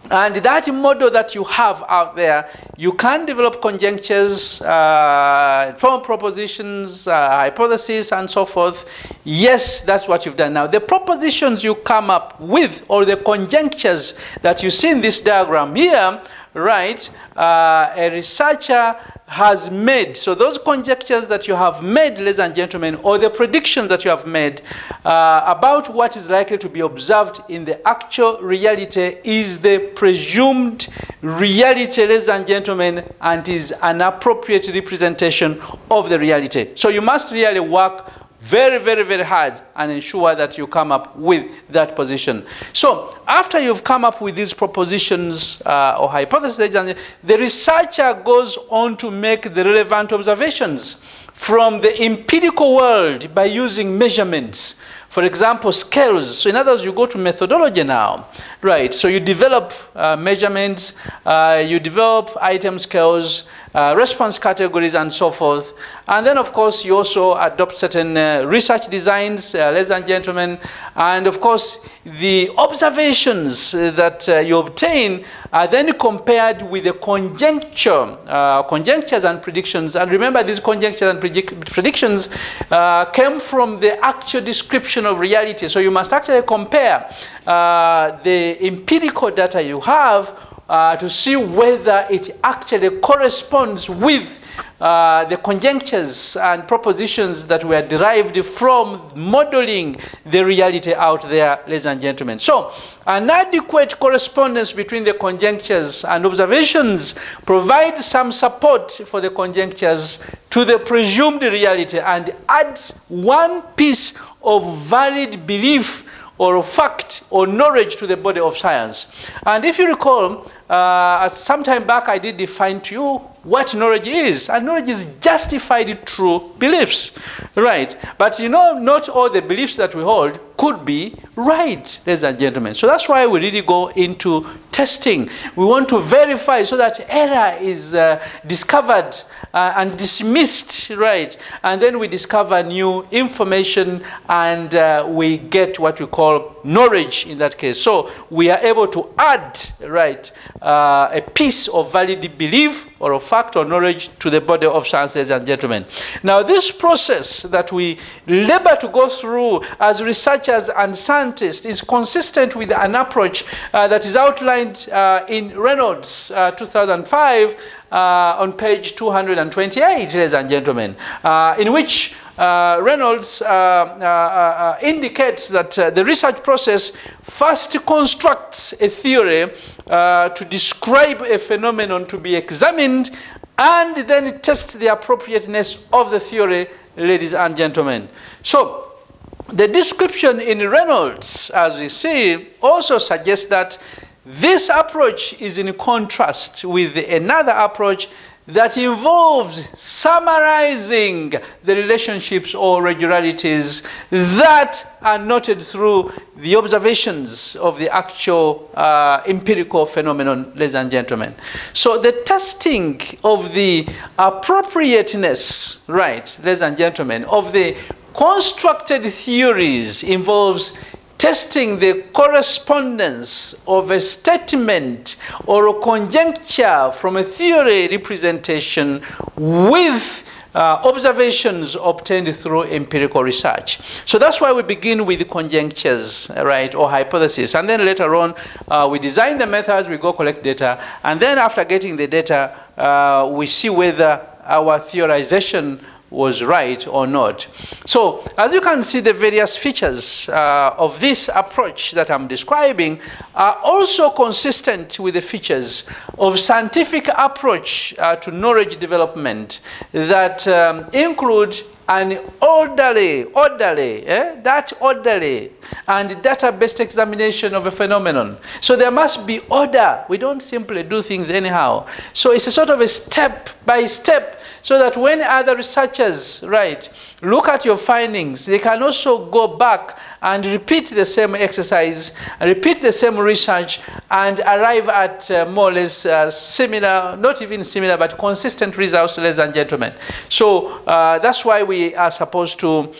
And that model that you have out there, you can develop conjectures, form propositions, hypotheses, and so forth. Yes, that's what you've done. Now, the propositions you come up with, or the conjectures that you see in this diagram here, right, a researcher has made. So those conjectures that you have made, ladies and gentlemen, or the predictions that you have made about what is likely to be observed in the actual reality is the presumed reality, ladies and gentlemen, and is an appropriate representation of the reality. So you must really work very, very, very hard and ensure that you come up with that position. So after you've come up with these propositions or hypotheses, the researcher goes on to make the relevant observations from the empirical world by using measurements. For example, scales. So in other words, you go to methodology now, right? So you develop measurements, you develop item scales, response categories, and so forth. And then, of course, you also adopt certain research designs, ladies and gentlemen. And, of course, the observations that you obtain are then compared with the conjectures and predictions. And remember, these conjectures and predictions came from the actual description of reality. So you must actually compare the empirical data you have to see whether it actually corresponds with the conjectures and propositions that were derived from modeling the reality out there, ladies and gentlemen. So, an adequate correspondence between the conjectures and observations provides some support for the conjectures to the presumed reality and adds one piece of valid belief or fact or knowledge to the body of science. And if you recall, some time back I did define to you what knowledge is. And knowledge is justified true beliefs, right? But you know, not all the beliefs that we hold could be right, ladies and gentlemen. So that's why we really go into testing. We want to verify so that error is discovered and dismissed, right? And then we discover new information and we get what we call knowledge in that case. So we are able to add, right, a piece of valid belief or a fact or knowledge to the body of science, ladies and gentlemen. Now, this process that we labor to go through as researchers and scientists is consistent with an approach that is outlined in Reynolds 2005 on page 228, ladies and gentlemen, in which Reynolds indicates that the research process first constructs a theory to describe a phenomenon to be examined, and then it tests the appropriateness of the theory, ladies and gentlemen. So, the description in Reynolds, as we see, also suggests that this approach is in contrast with another approach that involves summarizing the relationships or regularities that are noted through the observations of the actual empirical phenomenon, ladies and gentlemen. So the testing of the appropriateness, right, ladies and gentlemen, of the constructed theories involves testing the correspondence of a statement or a conjecture from a theory representation with observations obtained through empirical research. So that's why we begin with conjectures, right, or hypotheses. And then later on, we design the methods, we go collect data. And then after getting the data, we see whether our theorization was right or not. So, as you can see, the various features of this approach that I'm describing are also consistent with the features of scientific approach to knowledge development that include an orderly and data-based examination of a phenomenon. So there must be order. We don't simply do things anyhow. So it's a sort of a step-by-step, so that when other researchers, right, look at your findings, they can also go back and repeat the same exercise, repeat the same research, and arrive at more or less similar, not even similar, but consistent results, ladies and gentlemen. So that's why we are supposed to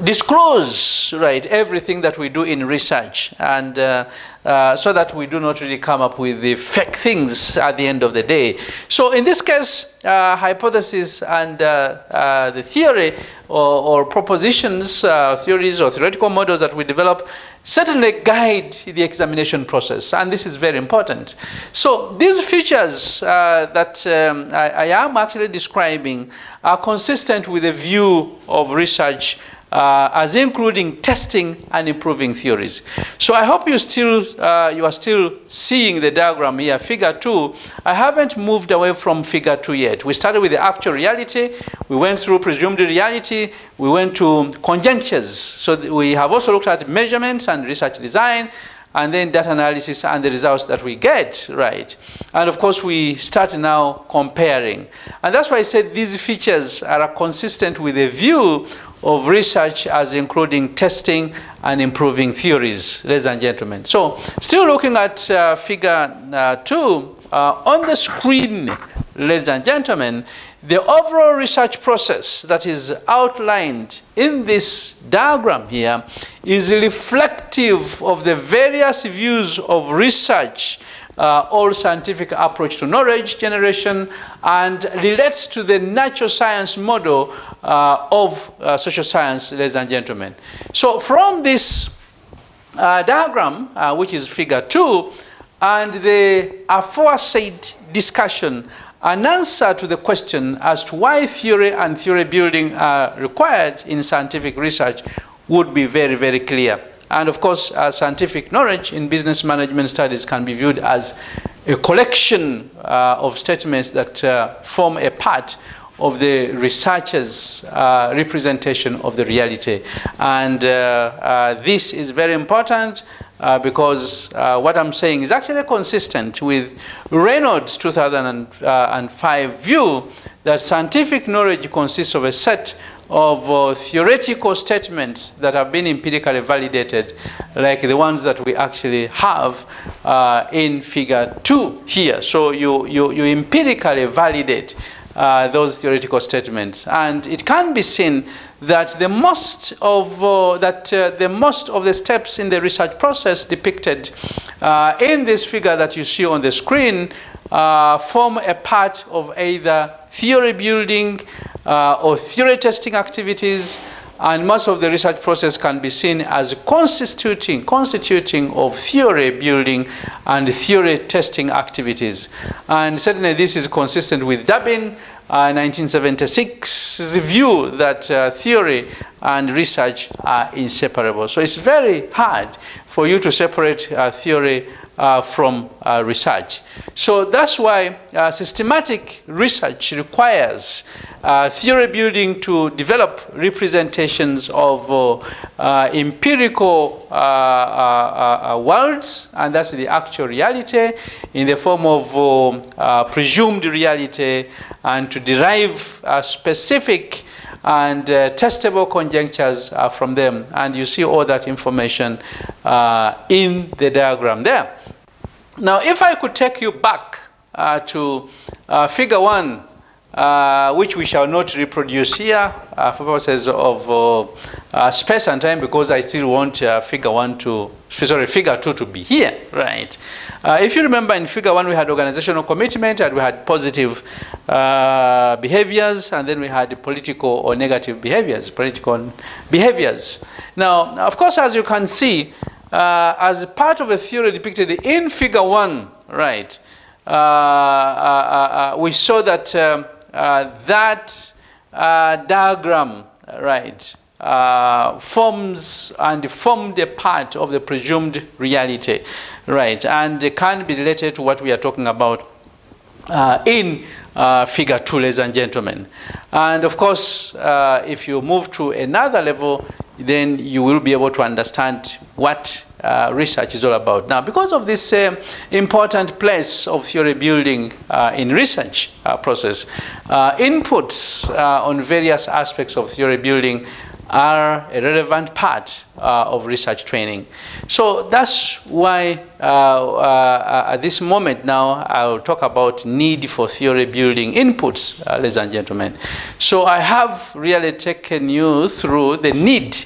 disclose, right, everything that we do in research, and so that we do not really come up with the fake things at the end of the day. So in this case, hypothesis and the theory or propositions, theories or theoretical models that we develop certainly guide the examination process, and this is very important. So these features that I am actually describing are consistent with the view of research as including testing and improving theories. So I hope you are still seeing the diagram here, figure 2. I haven't moved away from figure 2 yet. We started with the actual reality, we went through presumed reality, we went to conjectures. So we have also looked at measurements and research design, and then data analysis and the results that we get, right? And of course, we start now comparing. And that's why I said these features are consistent with the view of research as including testing and improving theories, ladies and gentlemen. So, still looking at figure 2, on the screen, ladies and gentlemen, the overall research process that is outlined in this diagram here is reflective of the various views of research or scientific approach to knowledge generation, and relates to the natural science model of social science, ladies and gentlemen. So from this diagram, which is figure 2, and the aforesaid discussion, an answer to the question as to why theory and theory building are required in scientific research would be very, very clear. And of course, scientific knowledge in business management studies can be viewed as a collection of statements that form a part of the researcher's representation of the reality. And this is very important because what I'm saying is actually consistent with Reynolds' 2005 view that scientific knowledge consists of a set of theoretical statements that have been empirically validated, like the ones that we actually have in figure 2 here. So you empirically validate those theoretical statements, and it can be seen that the most of the steps in the research process depicted in this figure that you see on the screen form a part of either theory building or theory testing activities, and most of the research process can be seen as constituting of theory building and theory testing activities. And certainly this is consistent with Durbin 1976's view that theory and research are inseparable. So it's very hard for you to separate theory from research. So that's why systematic research requires theory building to develop representations of empirical worlds, and that's the actual reality, in the form of presumed reality, and to derive specific and testable conjectures from them. And you see all that information in the diagram there. Now, if I could take you back to figure 1, which we shall not reproduce here for purposes of space and time, because I still want figure 2 to be here, right? If you remember, in figure 1 we had organizational commitment, and we had positive behaviors, and then we had political or negative behaviors, Now, of course, as you can see, as part of a theory depicted in figure 1, right, we saw that that diagram, right, formed a part of the presumed reality, right, and it can be related to what we are talking about in figure 2, ladies and gentlemen. And of course, if you move to another level, then you will be able to understand what research is all about. Now, because of this important place of theory building in research process, inputs on various aspects of theory building are a relevant part of research training. So that's why at this moment now I'll talk about need for theory building inputs, ladies and gentlemen. So I have really taken you through the need,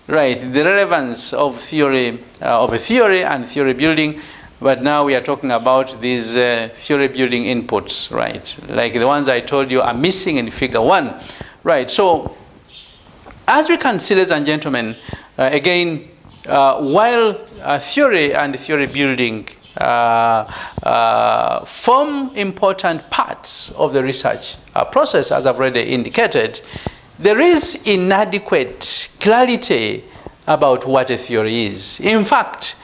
right, the relevance of theory, of a theory and theory building, but now we are talking about these theory building inputs, right, like the ones I told you are missing in figure 1, right. So as we can see, ladies and gentlemen, again, while theory and theory building form important parts of the research process, as I've already indicated, there is inadequate clarity about what a theory is. In fact,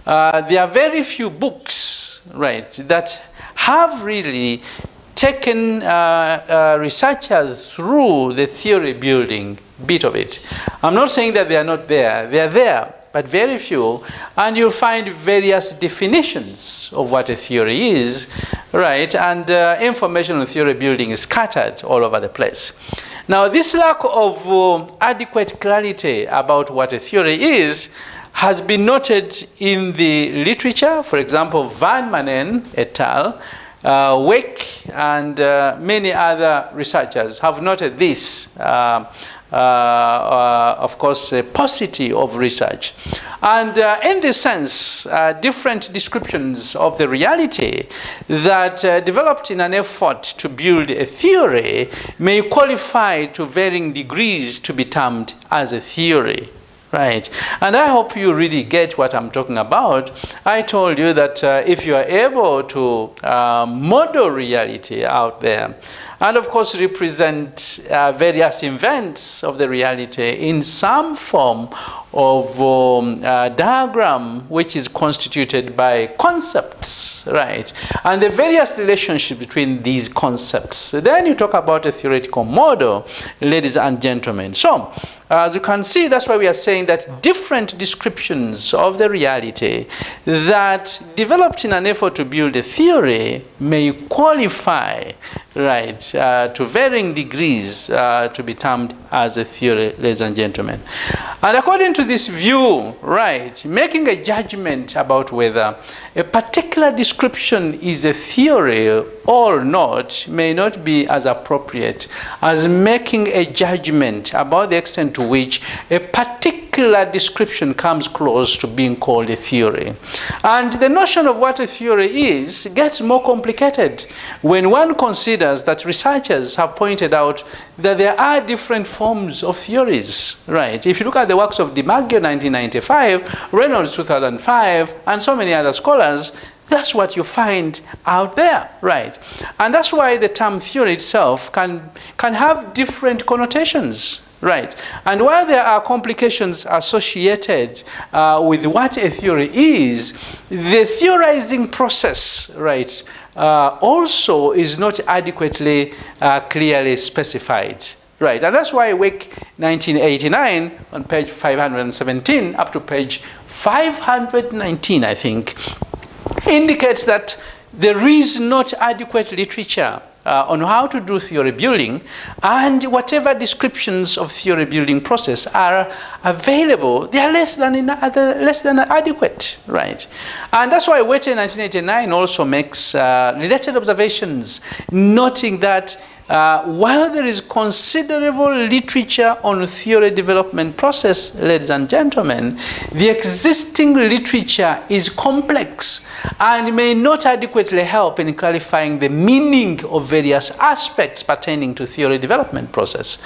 there are very few books, right, that have really taken researchers through the theory building bit of it. I'm not saying that they are not there. They are there, but very few. And you'll find various definitions of what a theory is, right? And information on theory building is scattered all over the place. Now, this lack of adequate clarity about what a theory is has been noted in the literature. For example, Van Manen et al. Wick and many other researchers have noted this, of course, paucity of research. And in this sense, different descriptions of the reality that developed in an effort to build a theory may qualify to varying degrees to be termed as a theory. Right, and I hope you really get what I'm talking about. I told you that if you are able to model reality out there, and of course represent various events of the reality in some form of diagram which is constituted by concepts, right? And the various relationships between these concepts. Then you talk about a theoretical model, ladies and gentlemen. So, as you can see, that's why we are saying that different descriptions of the reality that developed in an effort to build a theory may qualify, right, to varying degrees to be termed as a theory, ladies and gentlemen. And according to this view, right, making a judgment about whether a particular description is a theory or not may not be as appropriate as making a judgment about the extent to which a particular description comes close to being called a theory. And the notion of what a theory is gets more complicated when one considers that researchers have pointed out that there are different forms of theories, right? If you look at the works of DiMaggio 1995, Reynolds 2005, and so many other scholars, that's what you find out there, right? And that's why the term theory itself can have different connotations, right? And while there are complications associated with what a theory is, the theorizing process, right, also is not adequately clearly specified. Right, and that's why Wick 1989 on page 517 up to page 519, I think, indicates that there is not adequate literature on how to do theory building, and whatever descriptions of theory building process are available, they are less than adequate, right? And that's why Wick 1989 also makes related observations, noting that while there is considerable literature on theory development process, ladies and gentlemen, the existing literature is complex and may not adequately help in clarifying the meaning of various aspects pertaining to theory development process.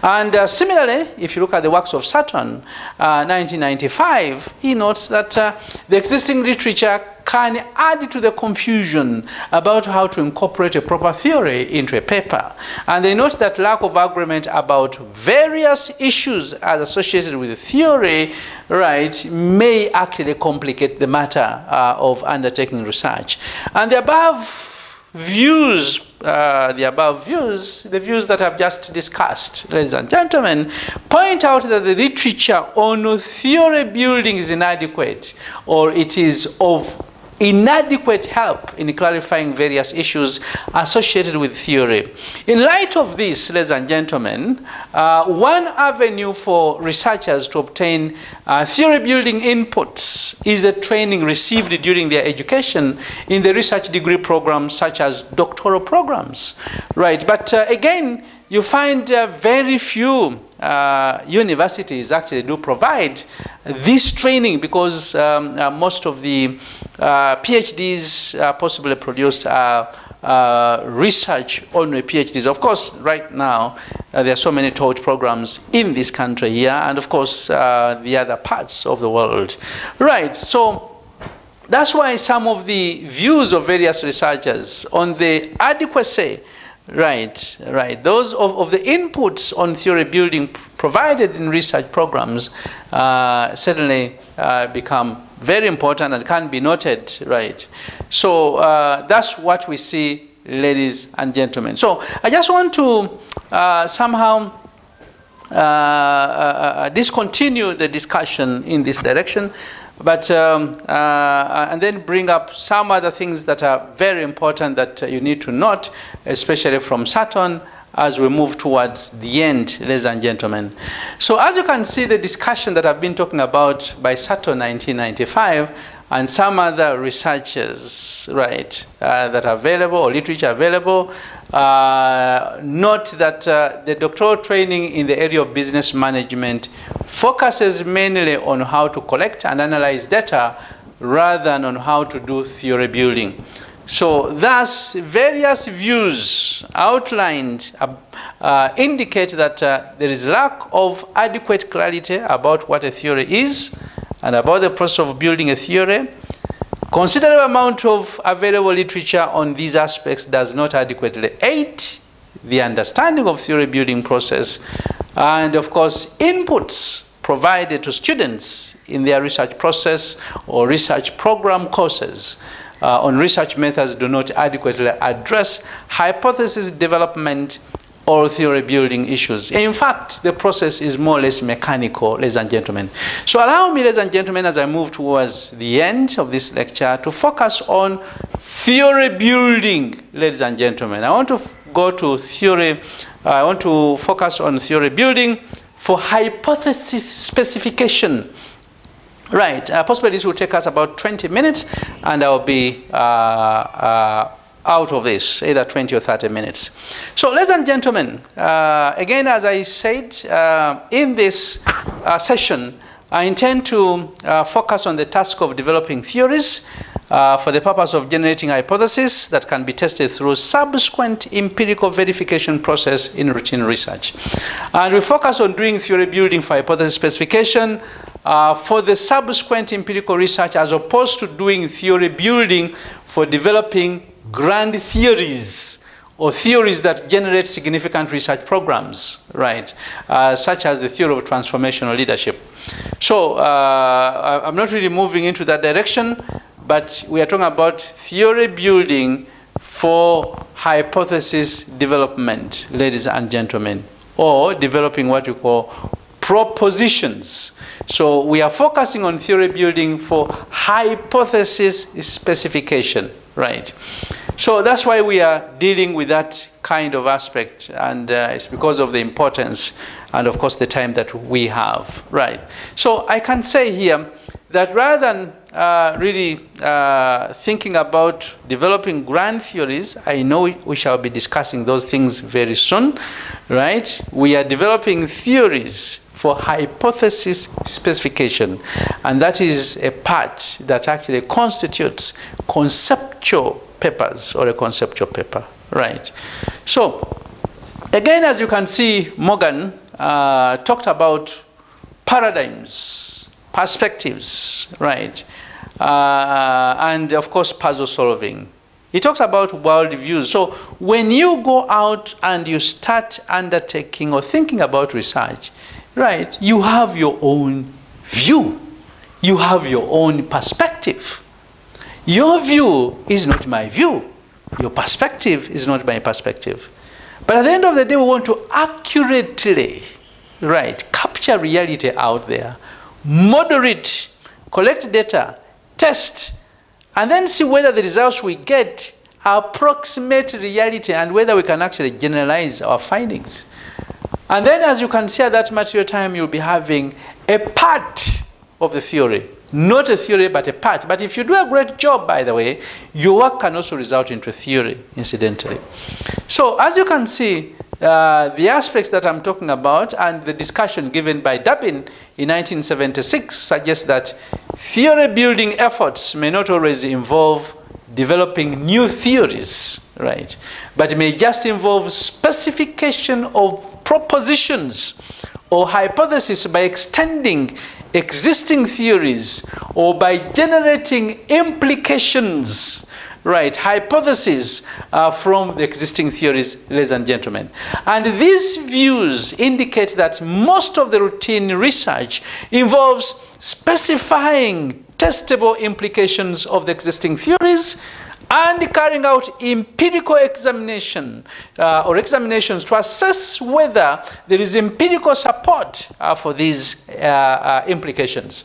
And similarly, if you look at the works of Sutton, 1995, he notes that the existing literature can add to the confusion about how to incorporate a proper theory into a paper. And they note that lack of agreement about various issues as associated with the theory, right, may actually complicate the matter of undertaking research. And the above views, the views that I've just discussed, ladies and gentlemen, point out that the literature on theory building is inadequate, or it is of inadequate help in clarifying various issues associated with theory. In light of this, ladies and gentlemen, one avenue for researchers to obtain theory building inputs is the training received during their education in the research degree programs such as doctoral programs, right? But again, you find very few universities actually do provide this training, because most of the PhDs possibly produced research-only PhDs. Of course, right now, there are so many taught programs in this country here, and of course, the other parts of the world. Right, so that's why some of the views of various researchers on the adequacy, right, those of the inputs on theory building provided in research programs certainly become very important and can be noted, right? So that's what we see, ladies and gentlemen. So I just want to somehow discontinue the discussion in this direction, but and then bring up some other things that are very important that you need to note, especially from Sutton, as we move towards the end, ladies and gentlemen. So as you can see, the discussion that I've been talking about by Sutton 1995 and some other researchers, right, that are available, or literature available, note that the doctoral training in the area of business management focuses mainly on how to collect and analyze data rather than on how to do theory building. So thus, various views outlined indicate that there is lack of adequate clarity about what a theory is and about the process of building a theory. Considerable amount of available literature on these aspects does not adequately aid the understanding of theory building process, and of course inputs provided to students in their research process or research program courses on research methods do not adequately address hypothesis development or theory building issues. In fact, the process is more or less mechanical, ladies and gentlemen. So allow me, ladies and gentlemen, as I move towards the end of this lecture, to focus on theory building, ladies and gentlemen. I want to go to theory, I want to focus on theory building for hypothesis specification. Right, possibly this will take us about 20 minutes, and I'll be out of this, either 20 or 30 minutes. So, ladies and gentlemen, again, as I said, in this session, I intend to focus on the task of developing theories for the purpose of generating hypotheses that can be tested through subsequent empirical verification process in routine research. And we focus on doing theory building for hypothesis specification for the subsequent empirical research, as opposed to doing theory building for developing grand theories or theories that generate significant research programs, right, such as the theory of transformational leadership. So I'm not really moving into that direction, but we are talking about theory building for hypothesis development, ladies and gentlemen, or developing what we call propositions. So we are focusing on theory building for hypothesis specification, right? So that's why we are dealing with that kind of aspect, and it's because of the importance and, of course, the time that we have, right? So I can say here that rather than really thinking about developing grand theories, I know we shall be discussing those things very soon, right? We are developing theories for hypothesis specification, and that is a part that actually constitutes conceptual papers or a conceptual paper, right? So again, as you can see, Morgan talked about paradigms, perspectives, right? And of course, puzzle solving. He talks about worldviews. So when you go out and you start undertaking or thinking about research, right, you have your own view. You have your own perspective. Your view is not my view. Your perspective is not my perspective. But at the end of the day, we want to accurately, right, capture reality out there, model it, collect data, test, and then see whether the results we get approximate reality and whether we can actually generalize our findings. And then, as you can see at that material time, you'll be having a part of the theory. Not a theory, but a part. But if you do a great job, by the way, your work can also result into theory, incidentally. So, as you can see, the aspects that I'm talking about and the discussion given by Dubbin in 1976 suggests that theory building efforts may not always involve developing new theories, right? But it may just involve specification of propositions or hypotheses by extending existing theories or by generating implications, right, hypotheses from the existing theories, ladies and gentlemen. And these views indicate that most of the routine research involves specifying testable implications of the existing theories and carrying out empirical examination or examinations to assess whether there is empirical support for these implications.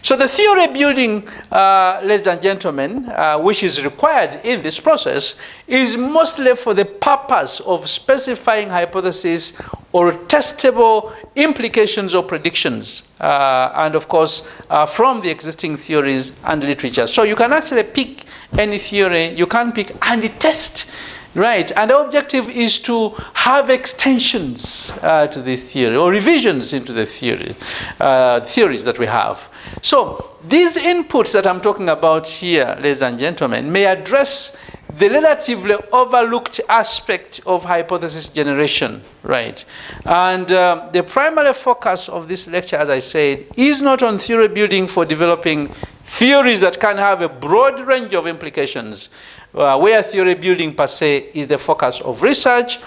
So the theory building, ladies and gentlemen, which is required in this process, is mostly for the purpose of specifying hypotheses or testable implications or predictions, and of course, from the existing theories and literature. So you can actually pick any theory, you can pick and test, right? And the objective is to have extensions to this theory or revisions into the theories that we have. So these inputs that I'm talking about here, ladies and gentlemen, may address the relatively overlooked aspect of hypothesis generation, right? And the primary focus of this lecture, as I said, is not on theory building for developing theories that can have a broad range of implications, where theory building per se is the focus of research,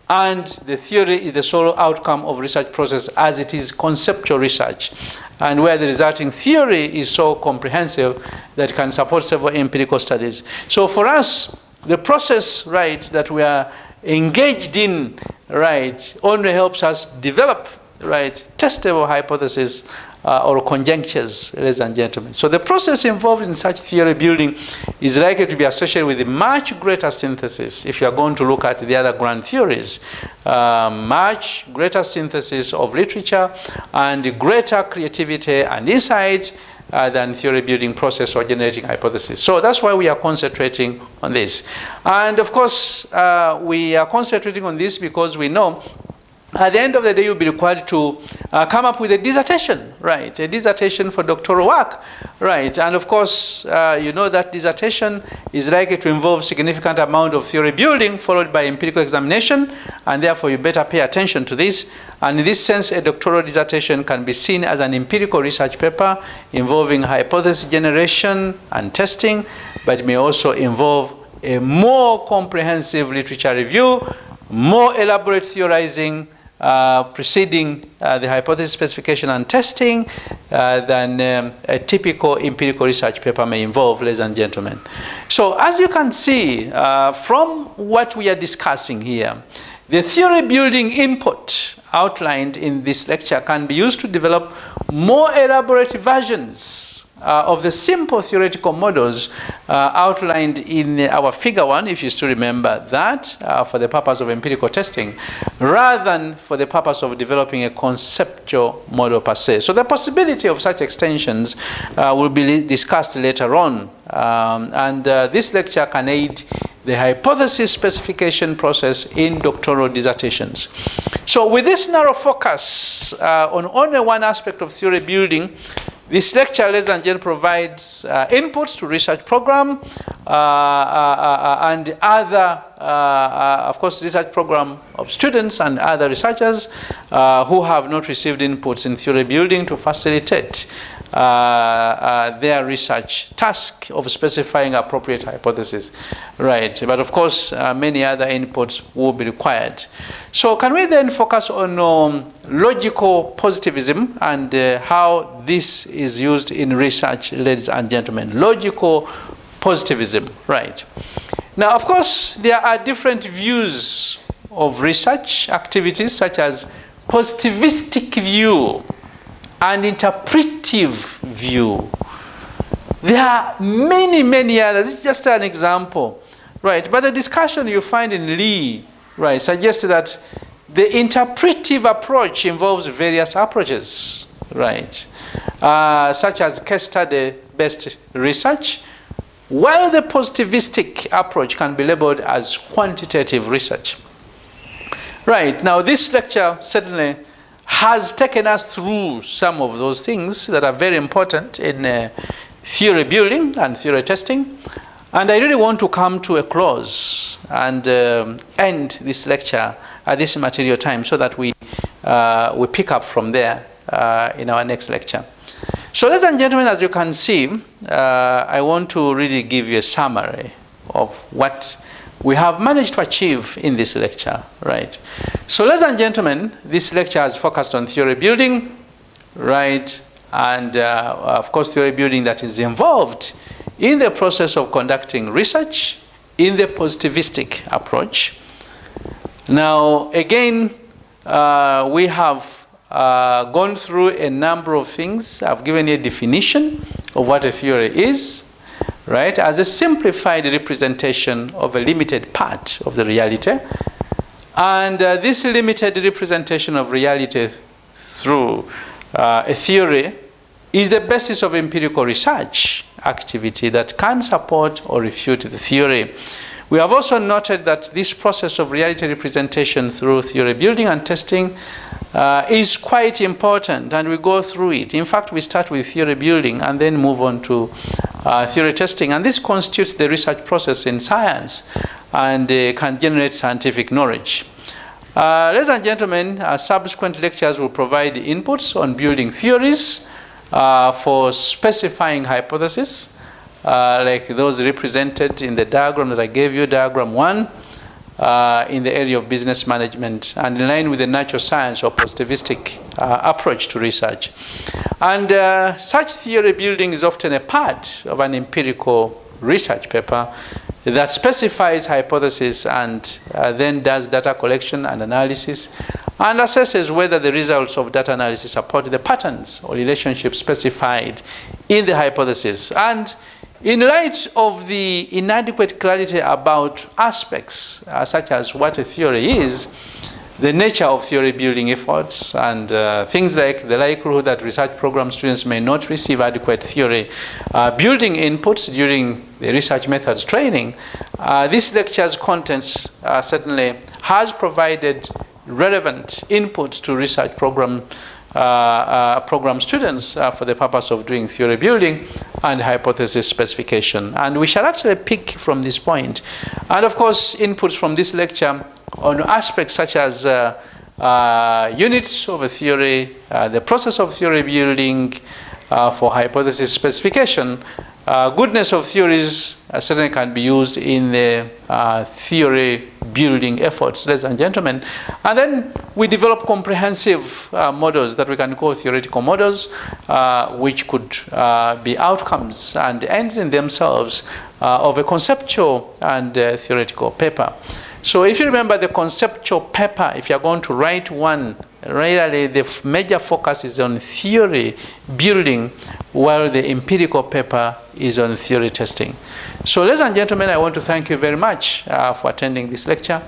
and the theory is the sole outcome of research process as it is conceptual research, and where the resulting theory is so comprehensive that it can support several empirical studies. So for us, the process, right, that we are engaged in, right, only helps us develop, right, testable hypotheses or conjectures, ladies and gentlemen. So the process involved in such theory building is likely to be associated with a much greater synthesis, if you are going to look at the other grand theories, much greater synthesis of literature and greater creativity and insight than theory building process or generating hypothesis. So that's why we are concentrating on this. And of course, we are concentrating on this because we know at the end of the day, you'll be required to come up with a dissertation, right? A dissertation for doctoral work, right? And of course, you know that dissertation is likely to involve significant amount of theory building followed by empirical examination, and therefore you better pay attention to this. And in this sense, a doctoral dissertation can be seen as an empirical research paper involving hypothesis generation and testing, but it may also involve a more comprehensive literature review, more elaborate theorizing, preceding the hypothesis specification and testing than a typical empirical research paper may involve, ladies and gentlemen. So as you can see from what we are discussing here, the theory building input outlined in this lecture can be used to develop more elaborate versions of the simple theoretical models outlined in our figure 1, if you still remember that, for the purpose of empirical testing, rather than for the purpose of developing a conceptual model per se. So the possibility of such extensions will be discussed later on. This lecture can aid the hypothesis specification process in doctoral dissertations. So with this narrow focus on only one aspect of theory building, this lecture, ladies and gentlemen, provides inputs to research program and other, of course, research program of students and other researchers who have not received inputs in theory building to facilitate their research task of specifying appropriate hypotheses, right? But of course, many other inputs will be required. So can we then focus on logical positivism and how this is used in research, ladies and gentlemen? Logical positivism, right? Now, of course, there are different views of research activities, such as positivistic view and interpretive view. There are many, many others. This is just an example, right? But the discussion you find in Lee, right, suggests that the interpretive approach involves various approaches, right, such as case study-based research, while the positivistic approach can be labeled as quantitative research. Right, now this lecture certainly has taken us through some of those things that are very important in theory building and theory testing. And I really want to come to a close and end this lecture at this material time so that we pick up from there in our next lecture. So ladies and gentlemen, as you can see, I want to really give you a summary of what we have managed to achieve in this lecture, right? So ladies and gentlemen, this lecture has focused on theory building, right? And of course, theory building that is involved in the process of conducting research in the positivistic approach. Now, again, we have gone through a number of things. I've given you a definition of what a theory is, right, as a simplified representation of a limited part of the reality. And this limited representation of reality through a theory is the basis of empirical research activity that can support or refute the theory. We have also noted that this process of reality representation through theory building and testing is quite important, and we go through it. In fact, we start with theory building and then move on to theory testing, and this constitutes the research process in science and can generate scientific knowledge. Ladies and gentlemen, subsequent lectures will provide inputs on building theories for specifying hypotheses, like those represented in the diagram that I gave you, diagram 1, in the area of business management, and in line with the natural science or positivistic approach to research. And such theory building is often a part of an empirical research paper that specifies hypotheses and then does data collection and analysis and assesses whether the results of data analysis support the patterns or relationships specified in the hypothesis. And in light of the inadequate clarity about aspects such as what a theory is, the nature of theory building efforts, and things like the likelihood that research program students may not receive adequate theory building inputs during the research methods training, this lecture's contents certainly has provided relevant inputs to research program students for the purpose of doing theory building and hypothesis specification. And we shall actually pick from this point. And of course, inputs from this lecture on aspects such as units of a theory, the process of theory building for hypothesis specification. Goodness of theories certainly can be used in the theory building efforts, ladies and gentlemen. And then we develop comprehensive models that we can call theoretical models, which could be outcomes and ends in themselves of a conceptual and theoretical paper. So if you remember the conceptual paper, if you're going to write one, really the major focus is on theory building, while the empirical paper is on theory testing. So ladies and gentlemen, I want to thank you very much for attending this lecture.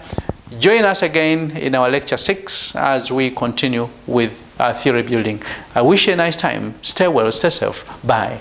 Join us again in our lecture 6 as we continue with theory building. I wish you a nice time. Stay well, stay safe. Bye.